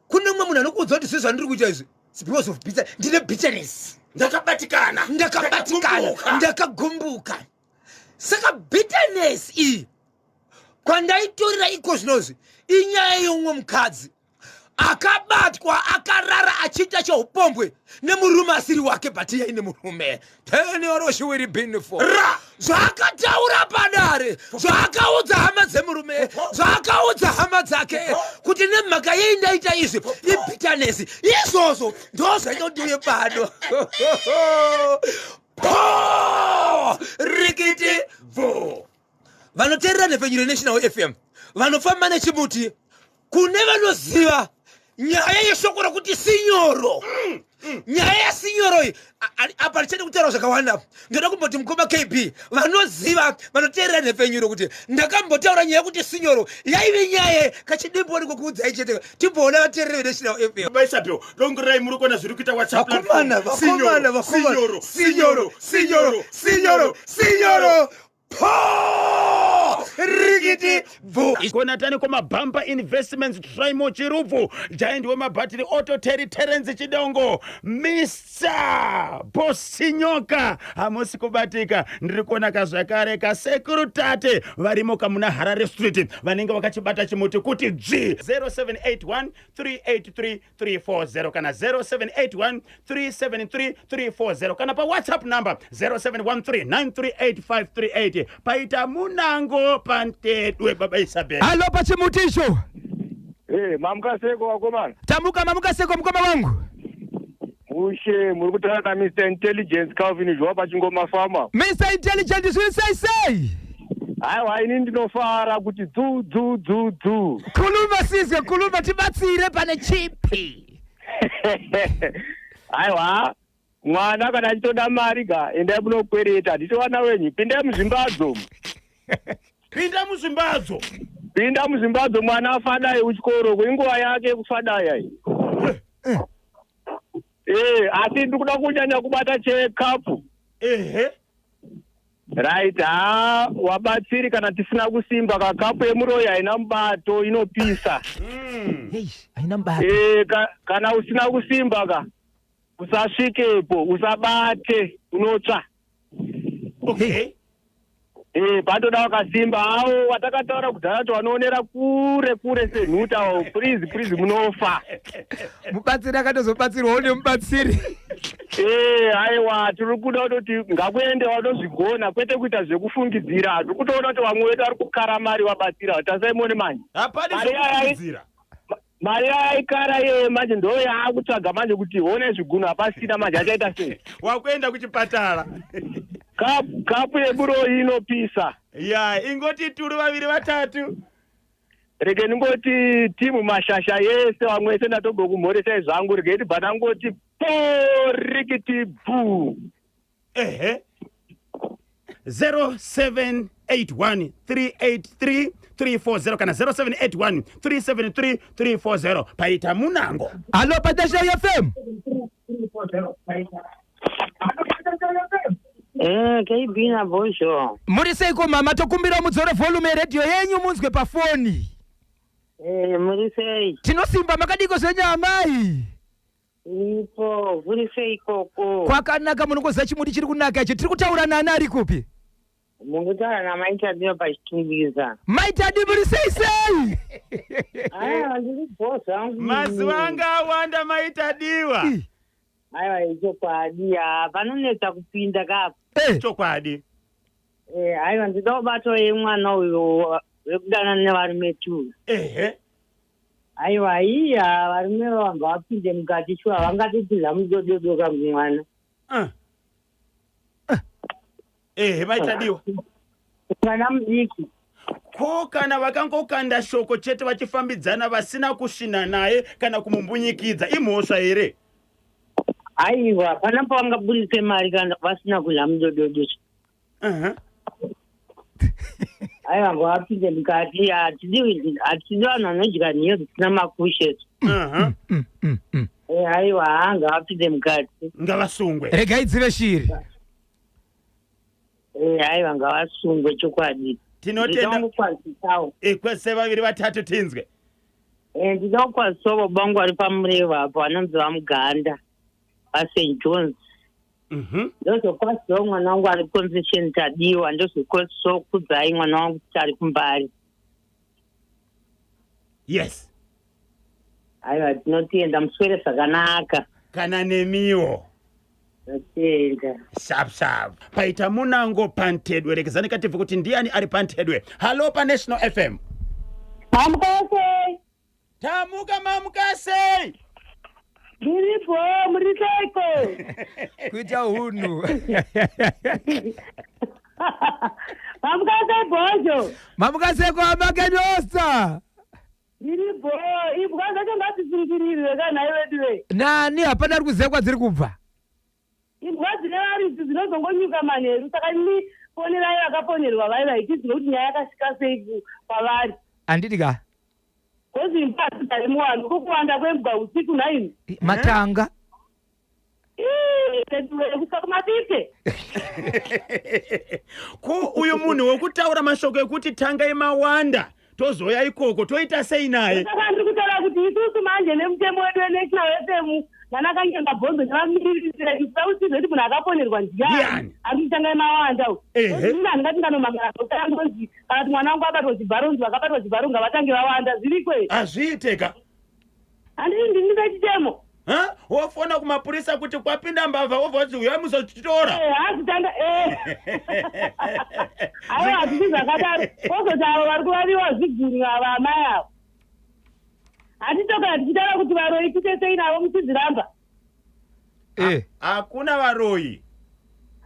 C: kune mumwe munhu anokuudza kuti sezvo ndiri kuita izvi because of bitterness. Ndine bitterness,
A: ndakabatikana
C: ndakagumbuka. Saka bitterness iyi kwandaitorera iko zvinozvi inyaya yeumwe mukadzi akabatwa akarara achiita cheupombwe nemurume asiri wake but iye ine murume. Tell you what she will be for. Zvakataura padare zvakaudza hama dzemurume zvakaudza hama dzake kuti nemhaka yei ndaita izvi ibitterness izvozvo ndo zvaita kuti uye pano rikiti vo. Vanoteerera Nhepfenyuro National FM vanofamba nechimuti kune vanoziva nyaya yeshoko rokuti sinyoro. Nyaya yesinyoro iyi apa richade kutaura zvakawanda. Ndoda kumboti mukoma KP vanoziva vanoteerera Nhepfenyuro kuti ndakambotaura nyaya yekuti sinyoro yaive nyaya kachidimboni kokuudzai chete timboona vateereri veNational FM.
A: Baba Isabel dongorai muri kuona zviri kuita WhatsApp
C: platform. Sinyoro. rikiti bvu.
A: konatani kwamabhampa investments Trimo Chiruvu, giant wemabhatiri Auto Terence Chidongo, Mr. Bosinyoka hamusi kubatika. Ndiri kuona kazvakare kaSecuritate varimo kamuna Harare Street vanenge vakachibata chimuti kuti G 0781 383 340 kana 0781 373 340 kana pa WhatsApp number 0713 938538. Paita Munango Pantedwe baba Isabel.
B: Halo pachimutisho.
E: Mamukaseko wakomana.
B: Tamuka mamukaseko mukoma wangu.
E: Ushe muri kutaura Mr. Intelligence Calvin Joa pachingoma fama.
B: Mr. Intelligence say.
E: Aiwa ini ndinofara kuti dzu.
B: Kuluma sizwe kuluma tibatsire pane chipi.
E: Aiwa mwana kana achitoda mari ga enda munokwereta nditowana wenyu pinda muzvimbadzo. Pinda muzvimbadzo mwana afadaye uchikoro kwenguva yake kufadaya iyi. Asi ndikuda kunyanya kubata chekapu. Right, wabatsiri kana tisina kusimba kakapu yemuroyi haina mubato inopisa.
B: Haina mubato.
E: Kana usina kusimba ka usasvikepo, usabate, unotsva.
A: Okay.
E: Patoda wakasimba hawo watakataura kudhara kuti wanoonera kure senhuta please munofa.
B: Mubatsiri akatozobatsirwawo nemubatsiri.
E: Aiwa tiri kuda kutoti ngakuende wanozvigona kwete kuita zvekufungidzira. Tiri kutoona kuti vamwe vedu vari kukara mari wabatsira tasaimuone manje.
A: Hapana zvekufungidzira.
E: Mari yaikara ye manje ndo yaakutsvaga manje kuti one zviguno hapasina manje achaita sei.
A: Wakuenda kuchipatara.
E: Kapu yemuroyi inopisa.
A: Ingoti turi vaviri vatatu.
E: Rege ningoti timu mashasha yese vamwe ese ndatogokumhoresai zvangu rege iti bhana ngoti rikiti bvu.
A: 0781 383 340 kana 0781 373 340 paita Munango.
B: Halo patasha FM.
F: Kaibina bosho.
B: Muri seiko mama tokumbira mudzore volume radio yenyu munzwe pafoni.
F: Muri sei.
B: Tinosimba makadiko senyamai.
F: Ipo, muri sei koko.
B: Kwakanaka munongoza chimuti chiri kunaka ichi. Tiri kutaura nani ari kupi?
F: Mungutaura na Maitadi pachitumbiza.
B: Maitadi muri sei.
F: Ndiri bosa.
A: Mazuva anga awanda Maitadiwa.
F: Aiwa ichokwadi panonetsa kupinda kapo.
A: Chokwadi.
F: Aiwa ndida kubato yemwana uyo wekudana nevarume tu. Aiwa iya varume vanga vapinde mukati shuwa vangatopinza mudododoka mwana.
A: Maitadiwa.
F: Mwana mudiki.
A: Ko kana vakangokanda shoko chete vachifambidzana vasina kusvina naye kana kumumbunyikidza imhosva here?
F: Aiwa panapo vangabudise mari kana vasina kudya mudododo. Aiwa ngavapinde mukati hatidi vanhu vanodya nhiyo dzisina makushe. Aiwa ngavapinde mukati.
A: Ngavasungwe.
B: Regai dzive shiri.
F: Aiwa ngavasungwe chokwadi.
A: Tinotenda kwese vaviri vatatu tinzwe.
F: Ndida kukwazisawo bangu ari pamureva apo anonzi vamuganda vaSt John's. Ndozokwasisawo mwana wangu ari Conception Tadiwa, ndozokwasisawo kudzai mwana wangu kuti ari kuMbari.
A: Yes.
F: Aiwa tinotenda muswere zvakanaka.
A: Kana nemiwo.
F: Notenda.
A: Sharp. Paita Munango Pantedwe rekezani kativhu kuti ndiani ari Pantedwe. Halo pa National FM.
F: Mamukase.
A: Tamuka mamukase.
F: Ndiripo muritaiko.
B: Kuita hunu.
F: Mamukase bojo.
B: Mamukase kwa makanosa.
F: Ndiripo ibwa zake ngatisirikirire kana iwe.
B: Nani hapana ari kuziva kwadziri kubva.
F: Ibwa dzine dzinozongonyuka manheru saka ini fonerai vakaponerwa vaiva ichiziva kuti nyaya yakasvika sei kwavari.
B: Anditi ka?
F: Kozi mpasi tari muwanhu kukuwanda kwembwa usiku naini.
B: Matanga.
F: kusakumatite
A: Ko uyu munhu wekutaura mashoko ekuti tangai mawanda tozoya ikoko toita sei naye?
F: saka ndiri kutaura kuti isusu manje nemutemo wedu wenational fm vanakanyenga bhonzo nevamiririre isausize kuti munhu akaponerwa ndiani ari kutangai mawanda ina handingatinganomagaraotangonzi kana kuti mwana wangu abatwa chibharonzi vakabatwa chibharo ngavatange vawanda zvirikwe
A: Azviiteka.
F: handii ndindive chitemo
A: Wofona kumapurisa kuti kwapinda mbavha wobva kuti uya muzochitora.
F: hazitanda aiwa hazvisi zvakadaro kozoti avo vari kuvaviwa zviguru ava amai avo hatitokana tichitaura kuti varoi titesei navo musidziramba
A: Hakuna varoi.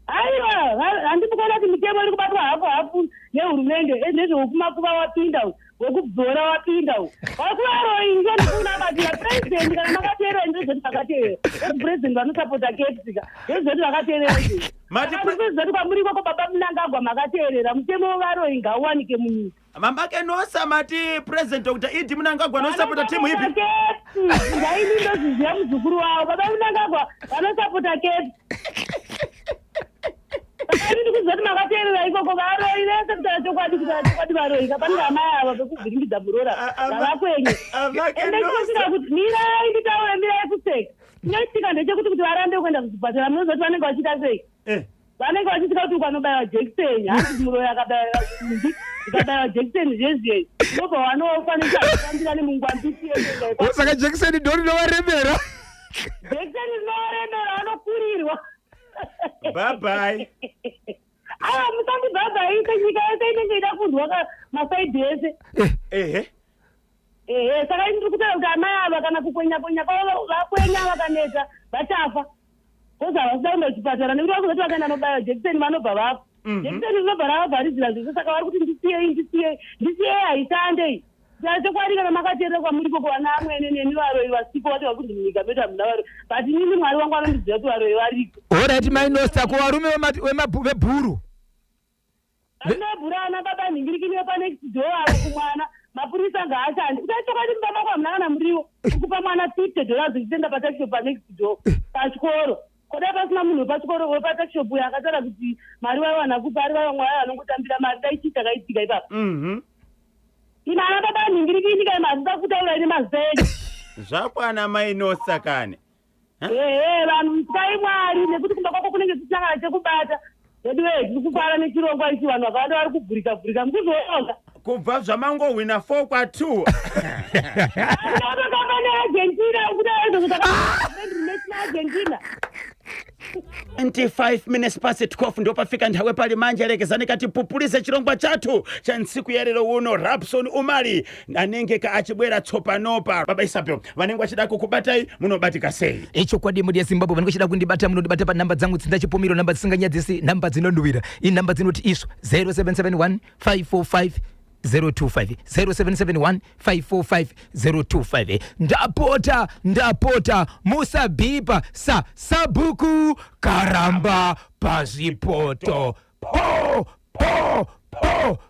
F: aiwa handikuona kuti mitemo iri kubatwa hapo hafu nehurumende nezvekumakuva wapinda wekubvora wapinda wakuvaroi ngendikunamatia purezidendi kana makateerera ndezvoti vakateerera epurezidendi vanosapota ketisika ndezvoti vakateerera ndezvoti kwamuri koko baba Mnangagwa makateerera mutemo wevaroi ngauwanike munyika
A: Mamake nosa mati President Dr. Idi Mnangagwa nosapota timu ipi?
F: ngaini ndozviziva muzukuru wavo baba Mnangagwa vanosapota keti ndiri kuzoti makateerera ikoko varoi vese kutaura chokwadi varoi kapanira amai avo pekuvhiringidza murora vavakwenye ende chinosvika kuti mirai nditaure mirai kuseka chinoitika ndechekuti kuti varambe kuenda kuzvipatara munozoti vanenge vachiita sei vanenge vachitika kuti ukanobayiwa jekiseni hasi muroi akabayiwa mumbi ikabaiwa jekiseni zvezvei ndobva wanofanira kutambira nemungwambisi
B: saka jekiseni ndori novaremera
F: jekiseni rinovaremera vanokurirwa
A: Bye bye.
F: Musambi baba ise nyika yese inenge ida kundwa masaidi ese. Saka ndiri kutaura kuti amai ava kana kukwenya kwavo vakwenya vakaneta vachafa. Koza havasida kuenda kuchipatara nekuti vakuzoti vakaenda nobaiwa jekiseni vanobva vafa. Jekiseni rinobva ravavharidzira zvese saka vari kuti ndisiyei haishandei. Chokwadi kana makateerera kwamuri koko vana amwene neni varoi vasipo vati vakuti munyika medu hamuna varoi but inini mwari wangu anondiziva kuti varoi variko.
B: Alright mainosta kuvarume vebhuru
F: vebhuru ana baba nhingirikini wepanext door avo kumwana mapurisa ngaashandi kuti chokwadi mubaba kwamuna kana muriwo kukupa mwana $50 zvichitenda patakishop panext door pachikoro kodai pasina munhu wepachikoro wepatakishop uyo akataura kuti mari vaiwana kupa ari vaiva mwari vanongotambira mari daichiita kaitika ipapo ina ana baba nhingirikini kai mazida kutaura ine mazita enyu
A: zvakwana mainosa kane
F: vanhu sai mwari nekuti kumba kwako kunenge kuchangana chekubata edu tiri kufara nechirongwa ichi vanhu vakawanda vari kuvhurika mukuzvoonga
A: kubva zvamangohwina 4-2
F: akakamba neargentina kuti aezokuti Argentina
A: 25 minutes past 12 ndopafika nthawe pali manje alekezani kati pupulise chirongwa chathu cha ntsiku ya lero uno Rapson Umali anengeka achibwera tsopanopa baba Isabel vanenge vachida kukubatai munobatika sei
B: chokwadi mudi ya Zimbabwe vanenge vachida kundibata munondibata pa namba dzangu dzinda chipomiro namba dzisinganyadzisi namba dzinonduwira iyi namba dzinoti isu 0771 545 025 0771 545 025 ndapota musabhipa sabhuku karamba pazvipoto po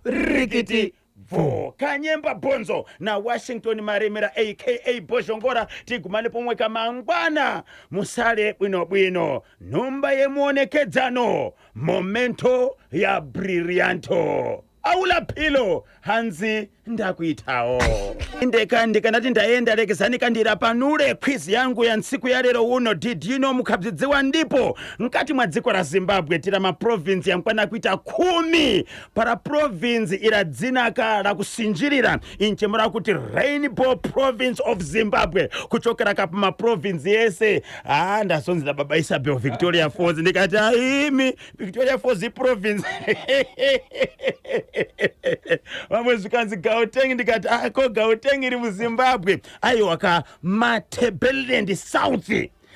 B: rikiti
A: vo kanyemba bonzo na Washington maremera aka Bozhongora tigumane pomwe kamangwana musale bwinobwino numba yemuonekedzano momento ya brillianto aula philo hanzi ndakuitawo ndikandati ndaenda lekezani kandira panule quiz yangu ya ntsiku ya lero uno did you know mukhabzidziwa ndipo mkati mwa dziko la Zimbabwe tira maprovinsi yankwana kuita 10 para province ila dzina la kusinjirira inchemura kuti Rainbow Province of Zimbabwe kuchokera kapa maprovinsi yese ndasonzera baba Isabel Victoria Falls ndikati aimi Victoria Falls province vamwe zvikanzi Gauteng ndikati ako Gauteng iri muZimbabwe aiwa Matabeleland South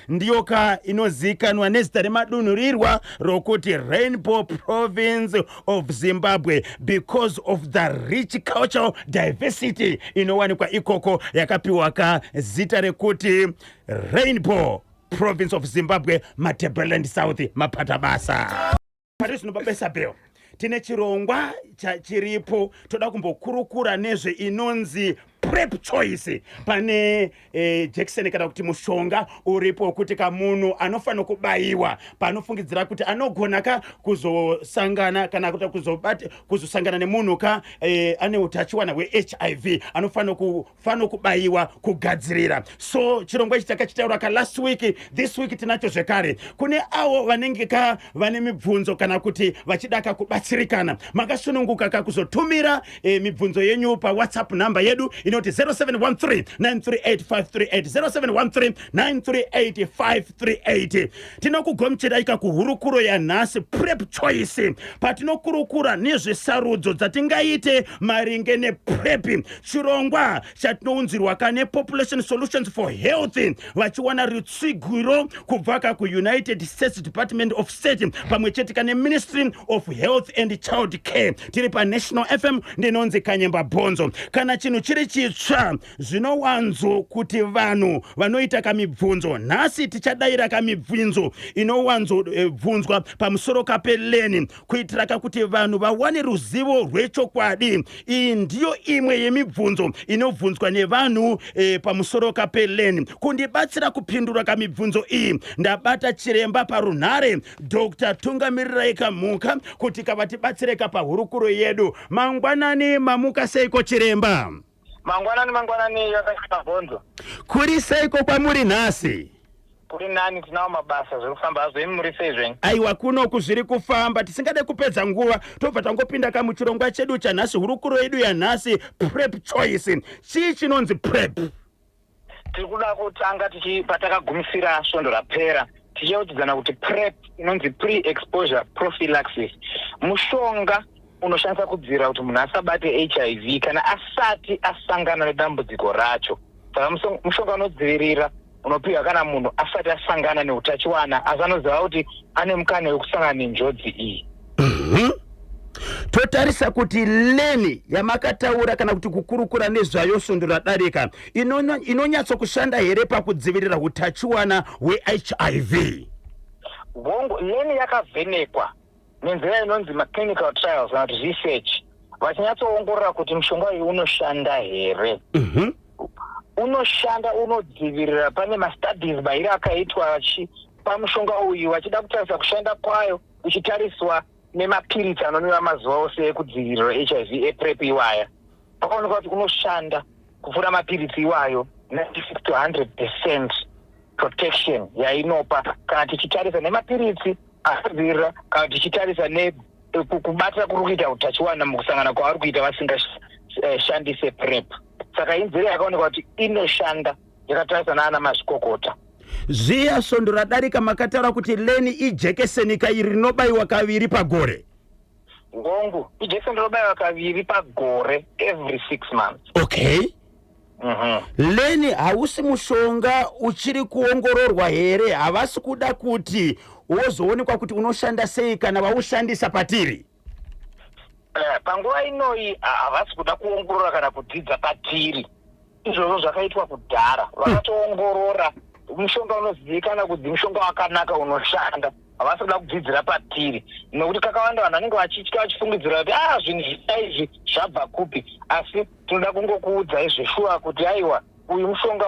A: ndiyo inozikanwa nezita remadunhurirwa rokuti Rainbow Province of Zimbabwe because of the rich cultural diversity inowanikwa ikoko yakapiwa zita rekuti Rainbow Province of Zimbabwe Matabeleland South mapata basa parizvino baba Isabel tine chirongwa chiripo toda kumbokurukura nezve inonzi PrEP choice pane jekiseni kana kuti mushonga uripo kuti kamunhu anofana kubayiwa panofungidzira kuti anogona ka kuzosangana kana kuti kuzosangana nemunhu ka ane utachiwana hweHIV anofana kubayiwa kugadzirira. So chirongwa ichi takachitaura ka last week, this week tinacho zvekare kune avo vanenge ka vane mibvunzo kana kuti vachida kubatsirikana makasununguka ka kuzotumira mibvunzo yenyu pa WhatsApp number yedu inoti 0713938538 0713938538. Tinokugomchera ika kuhurukuro ya nhasi PrEP choice patinokurukura nezvesarudzo dzatingaite maringe nePrEP, chirongwa chatinounzirwa kane Population Solutions for Health vachiwana rutsigiro kubva ku United States Department of State pamwechete kane Ministry of Health and Child Care. Tiri pa National FM ndinonzi Kanyemba Bonzo. Kana chinhu chiri chitsva zvinowanzo kuti vanhu vanoita kamibvunzo nhasi tichadaira kamibvunzo inowanzo bvunzwa pamusoro kapeleni kuitira kuti vanhu vawane ruzivo rwechokwadi. Iyi ndiyo imwe yemibvunzo inobvunzwa nevanhu pamusoro kapeleni. Kundibatsira kupindura kamibvunzo iyi ndabata chiremba parunhare Dr. Tungamirirai Kamuka kuti kavatibatsireka pahurukuro yedu. Mangwanani mamuka seiko chiremba?
G: Mangwanani yakashika bonzo.
A: Kuri seiko kwamuri nhasi?
G: Kuri nani tinawo mabasa zvekufamba zvemi muri seizvenyu.
A: Aiwa kuno kuzviri kufamba tisingade kupedza nguva tobva tangopinda kamuchirongwa chedu chanhasi hurukuro yedu yanhasi PrEP choice. Chii chinonzi PrEP?
G: Tiri kuda kutanga patakagumisira svondo rapera tichiudzana kuti PrEP inonzi pre-exposure prophylaxis, mushonga unoshandisa kudzivirira kuti munhu asabate HIV kana asati asangana nedambudziko racho. Saka mushonga unodzivirira unopiwa kana munhu asati asangana neutachiwana asi anoziva kuti ane mukana wekusangana nenjodzi iyi.
A: Totarisa kuti leni yamakataura kana kuti kukurukura nezvayo svondo radarika inonyatso kushanda here pakudzivirira utachiwana hweHIV?
G: Gongo leni yakavhenekwa nenzira inonzi clinical trials kana kuti research vachinyatsoongorora kuti mushonga uyu unoshanda here. Unoshanda, unodzivirira. Pane mastudies mairi akaitwa pamushonga uyu vachida kutarisa kushanda kwayo uchitariswa nemapiritsi anonwiwa mazuva ose ekudzivirira HIV ePrEP iwaya. Pakaonekwa kuti unoshanda kupfuura mapiritsi iwayo 96 to 100% protection yainopa kana tichitarisa nemapiritsi akadzivirira kana tichitarisa kubatira kuri kuita utachiwana mukusangana kwavari kuita vasingashandise PrEP. Saka inzira yakaonekwa kuti inoshanda yakatarisa naana mazvikokota.
A: Zviya svondo radarika makataura kuti leni ijekiseni iri rinobayiwa kaviri pagore.
G: Ngongu ijekiseni rinobayiwa kaviri pagore every 6 months.
A: Okay. Leni hausi mushonga uchiri kuongororwa here? Havasi kuda kuti wozoonekwa kuti unoshanda sei kana vaushandisa patiri?
G: Panguva inoyi havasi kuda kuongorora kana kudzidza patiri. Izvozvo zvakaitwa kudhara. Vakatoongorora mushonga unozivikanwa kuti mushonga wakanaka unoshanda. Havasi kuda kudzidzira patiri nokuti kakawanda vanhu vanenge vachitya vachifungidzira kuti zvinhu izvi zvabva kupi, asi tinoda kungokuudza izveshuwa kuti aiwa uyu mushonga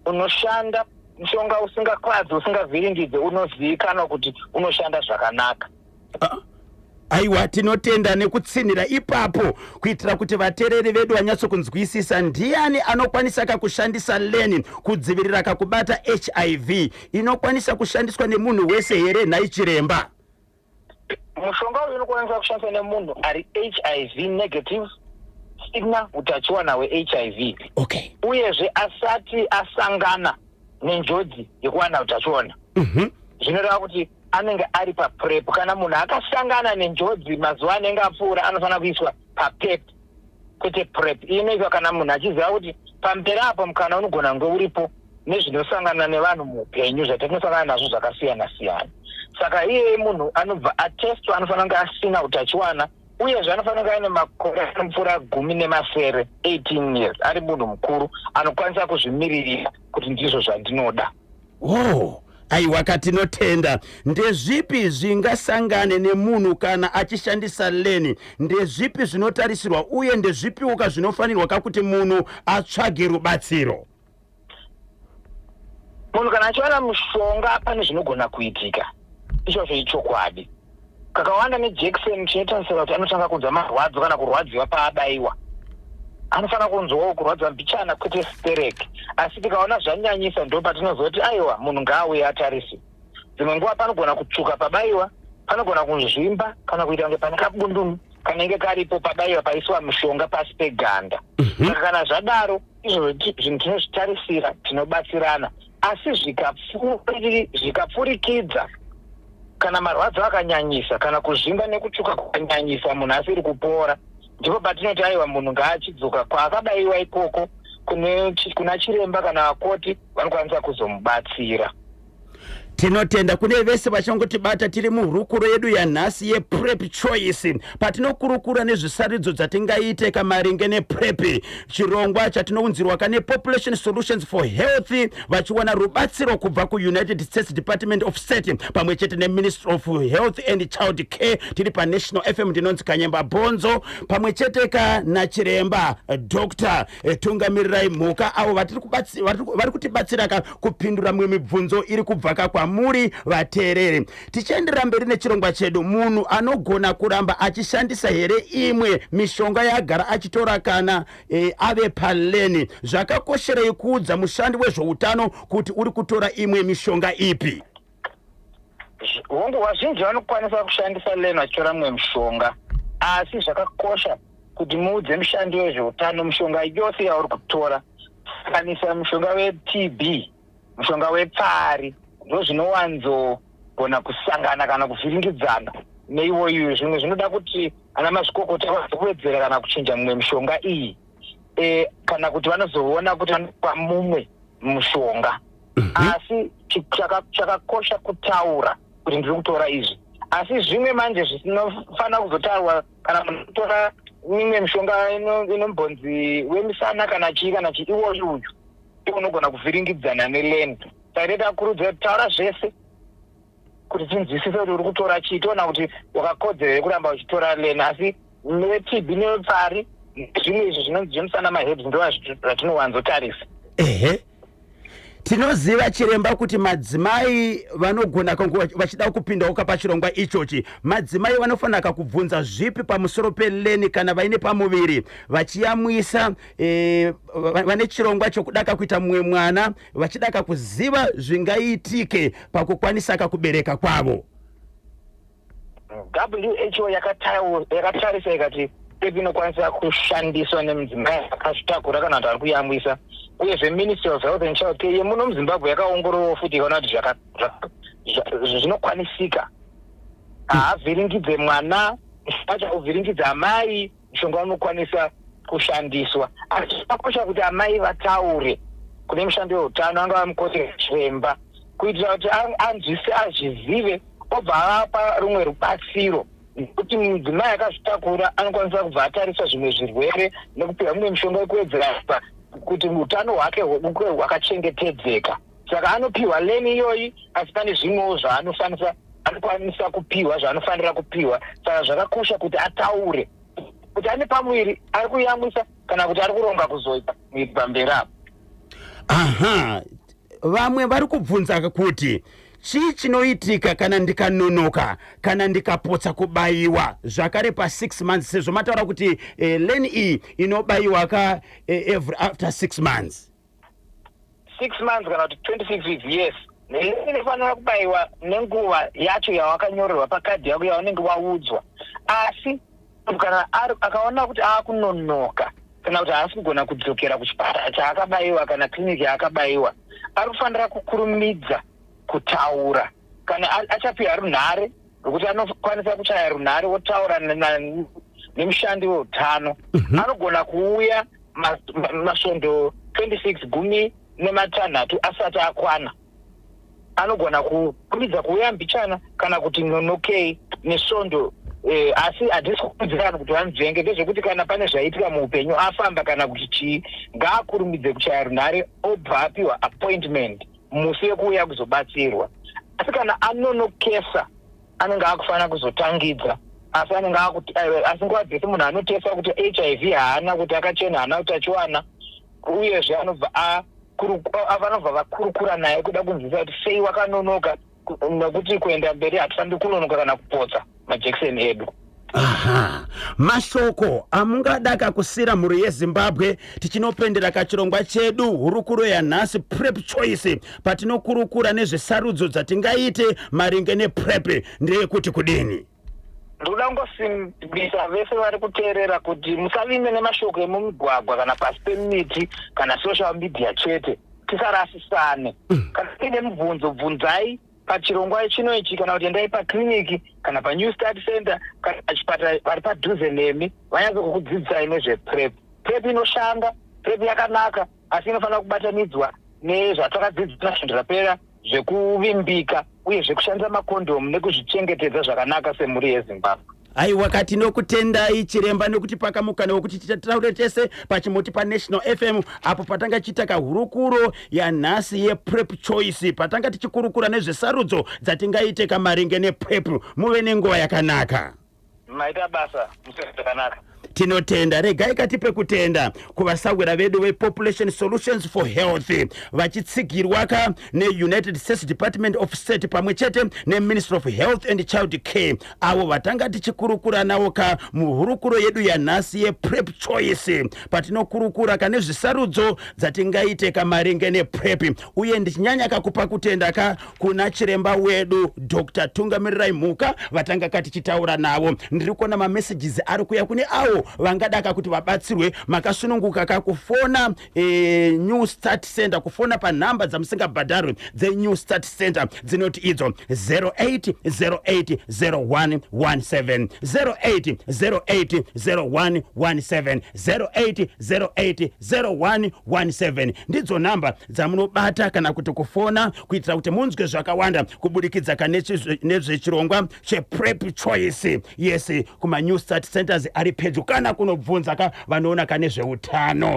G: unoshanda, mushonga usingakwadzi usingavhiringidze, unozivikanwa kuti unoshanda zvakanaka.
A: Aiwa tinotenda nekutsinira ipapo kuitira kuti vateereri vedu vanyatsokunzwisisa ndiani anokwanisa kushandisa leni kudzivirira kubata HIV. Inokwanisa kushandiswa nemunhu wese here nhai chiremba?
G: Mushonga uyu unokwanisa kushandiswa nemunhu ari HIV negative, sina utachiwana hweHIV.
A: Okay.
G: Uyezve asati asangana nenjodzi yekuwana utachiwana. Zvinoreva kuti anenge ari paPrEP. Kana munhu akasangana nenjodzi mazuva anenge apfuura anofanira kuiswa paPrEP kwete PrEP. Inoitwa kana munhu achiziva kuti pamberi apo mukana unogona kunge uripo nezvinosangana nevanhu muupenyu zvatinosangana nazvo zvakasiyana siyana. Saka iyeye munhu anobva atestwa anofanira kunge asina utachiwana, uyezve anofanira kunge aine makore anopfuura 10 18 years, ari munhu mukuru anokwanisa kuzvimiririra kuti ndizvo zvandinoda.
A: Oh, aiwa katinotenda. Ndezvipi zvingasangane nemunhu kana achishandisa leni? Ndezvipi zvinotarisirwa uye ndezvipiuka zvinofanirwa kakuti munhu atsvage rubatsiro?
G: Munhu kana achiwana mushonga pane zvinogona kuitika, izvozvo ichokwadi. Kakawanda nejekiseni chinotarisira kuti anotanga kunzwa marwadzo kana kurwadziwa paabaiwa. Anofana kunzwawo kurwadza mbichana kwete stereki. Asi tikaona zvanyanyisa ndo patinozoti aiwa munhu ngauye atarise. Dzimwe nguva panogona kutsvuka pabaiwa, panogona kuzvimba kana kuita kunge pane kabundunu kanenge karipo pabaiwa paiswa mushonga pasi peganda. Saka kana zvadaro izvo zvinhu tinozvitarisira, tinobatsirana. Asi zvikapfurikidza kana marwadzo akanyanyisa kana kuzvimba nekutsvuka kwakanyanyisa munhu asiri kupora, ndipo patinoti aiwa munhu ngaachidzoka kwaakabaiwa ikoko kuna chiremba kana vakoti vanokwanisa kuzomubatsira.
A: Tinotenda kune vese vachangotibata tiri muhurukuro yedu yanhasi yePrep Choice. Patinokurukura nezvisaridzo dzatingaite kamaringe nePrep, chirongwa chatinounzirwa kane Population Solutions for Health vachiwana rubatsiro kubva kuUnited States Department of State pamwe chete neMinistry of Health and Child Care. Tiri paNational FM ndinonzi Kanyemba Bonzo pamwe chete nachiremba Dr. Tungamirirai Mhuka avo vari kutibatsira kupindura mimwe mibvunzo iri kubva kwa muri vateereri. Tichiendera mberi nechirongwa chedu, munhu anogona kuramba achishandisa here imwe mishonga yagara achitora kana ave paleni? Zvakakosherei kuudza mushandi wezveutano kuti uri kutora imwe mishonga ipi?
G: Hongu vazhinji vanokwanisa kushandisa leni vachitora mumwe mushonga, asi zvakakosha kuti muudze mushandi wezveutano mushonga yose yauri kutora. Kanisa mushonga weTB, mushonga wepfari ndo zvinowanzogona kusangana kana kuvhiringidzana neiwoyo. Zvimwe zvinoda kuti ana mazvikokota vazowedzera kana kuchinja mumwe mishonga iyi, kana kuti vanozoona kuti vanopa mumwe mushonga. Asi chakakosha kutaura kuti ndiri kutora izvi. Asi zvimwe manje zvinofana kuzotaurwa kana munotora mimwe mishonga inombonzi wemisana kana chii kana chii, iwoyo uyu unogona kuvhiringidzana neleni. Taireta kurudzira taura zvese kuti tinzwisise kuti uri kutora chii, toona kuti wakakodzera kuramba uchitora leni. Asi neTB nepfari zvimwe izvi zvinonzijemusana maherbs ndo zvatinowanzotarisa.
A: Tinoziva chiremba kuti madzimai vanogona vachida kupindawo pachirongwa ichochi. Madzimai vanofanira kubvunza zvipi pamusoro peleni kana vaine pamuviri vachiyamwisa, vane chirongwa chokudaka kuita mumwe mwana, vachidaka kuziva zvingaitike pakukwanisa kubereka kwavo?
G: WHO yakatarisa ikati PrEP inokwanisa kushandiswa nemudzimai akazvitakura kana kuti ari kuyamwisa. Uyezve Ministry of Health and Child Care yemuno muZimbabwe yakaongororawo futi ikaona kuti zvinokwanisika. Haavhiringidze mwana, achakuvhiringidza amai, mushonga unokwanisa kushandiswa. Asi zvakakosha kuti amai vataure kune mushandi weutano, angava mukoti chiremba, kuitira kuti azvizive obva apa rumwe rubatsiro. Kuti mudzimai akazvitakura anokwanisa kubva atariswa zvimwe zvirwere nekupiwa mumwe mushonga wekuwedzera kuti utano hwake hwakachengetedzeka. Saka anopiwa leni iyoyi, asi pane zvimwewo anokwanisa kupiwa zvaanofanira kupiwa. Saka zvakakosha kuti ataure kuti ane pamuviri ari kuyamwisa kana kuti ari kuronga kuzoita mwiri pamberi apo.
A: Vamwe vari kubvunza kuti chii chinoitika kana ndikanonoka kana ndikapotsa kubaiwa zvakare pa6 months, sezvo mataura kuti leni iyi inobayiwa after 6 months.
G: 6 months kana kuti 26 weeks, yes. Leni inofanira kubayiwa nenguva yacho yawakanyorerwa pakadhi yako yaunenge waudzwa. Asi kana akaona kuti akunonoka kana kuti haasi kugona kudzokera kuchipatara chaakabayiwa kana kliniki yaakabayiwa, ari kufanira kukurumidza kutaura. Kana achapiwa runhare rwekuti anokwanisa kuchaya runhare wotaura nemushandi weutano, anogona kuuya masvondo 26 asati akwana. Anogona kukurumidza kuuya mbichana kana kuti nonokei nesvondo, asi handisi kukudzirana kuti vanzvenge. Ndezvekuti kana pane zvaitika muupenyu afamba kana kuti chii, ngaakurumidze kuchaya runhare obva apiwa appointment musi yekuuya kuzobatsirwa. asi kana anonokesa anenge akufana kuzotangidza asi anenge akuti asi nguva dzese munhu anotesa kuti HIV haana kuti akachena haana utachiwana uyezve vanobva vakurukura naye kuda kunzwisa kuti sei wakanonoka nokuti kuenda mberi hatifaniri kunonoka kana kupotsa majekiseni edu.
A: Aha, mashoko amungadaka kusira mhuri yeZimbabwe tichinopendera kachirongwa chedu hurukuro yanhasi PrEP choice patinokurukura nezvesarudzo dzatingaite maringe nePrEP ndeyekuti kudini.
G: Ndoda kungosimbisa vese vari kuteerera kuti musavimbe nemashoko emumigwagwa kana pasi pemiti kana social media chete, tisarasisane. Kana tiine mibvunzo bvunzai pachirongwa chino ichi kana kuti endai pakliniki kana paNew Start Center kana pachipatara vari padhuze nemi vanyanze kukudzidzisai nezvePrEP. PrEP inoshanda, PrEP yakanaka, asi inofanira kubatanidzwa nezvatakadzidziswa zvinhu zvapera zvekuvimbika uye zvekushandisa makondomu nekuzvichengetedza zvakanaka semhuri yeZimbabwe.
A: Aiwa kati nokutendai chiremba nekuti pakamukana wekuti titaure tese pachimoti paNational FM apo patanga chitaka hurukuro yanhasi yePrEP choice patanga tichikurukura nezvesarudzo dzatingaite kamaringe nePrEP. Muve nenguva yakanaka.
G: Maita basa musese yakanaka.
A: Tinotenda regai katipe kutenda kuvasawira vedu vePopulation Solutions for Health vachitsigirwa neUnited States Department of State pamwechete neMinistry of Health and Child Care avo vatanga tichikurukura navo muhurukuro yedu yanhasi yePrEP choice patinokurukura nezvisarudzo dzatingaite kamaringe nePrEP uye ndichinyanya kakupa kutenda kuna chiremba wedu Dr. Tungamirirai Mhuka vatanga tichitaura navo. Ndiri kuona mamessages ari kuya kune avo vangadaka kuti vabatsirwe makasununguka kufona New Start Center kufona panhamba dzamusingabhadharwe dzeNew Start Center dzinoti idzo 08080117 08080117 08080117 ndidzo namba dzamunobata kana kuti kufona kuitira kuti munzwe zvakawanda kubudikidza nezvechirongwa chePrEP choice. Yes, kuma New Start Centers ari pedyo kana kunobvunza vanoona nezveutano.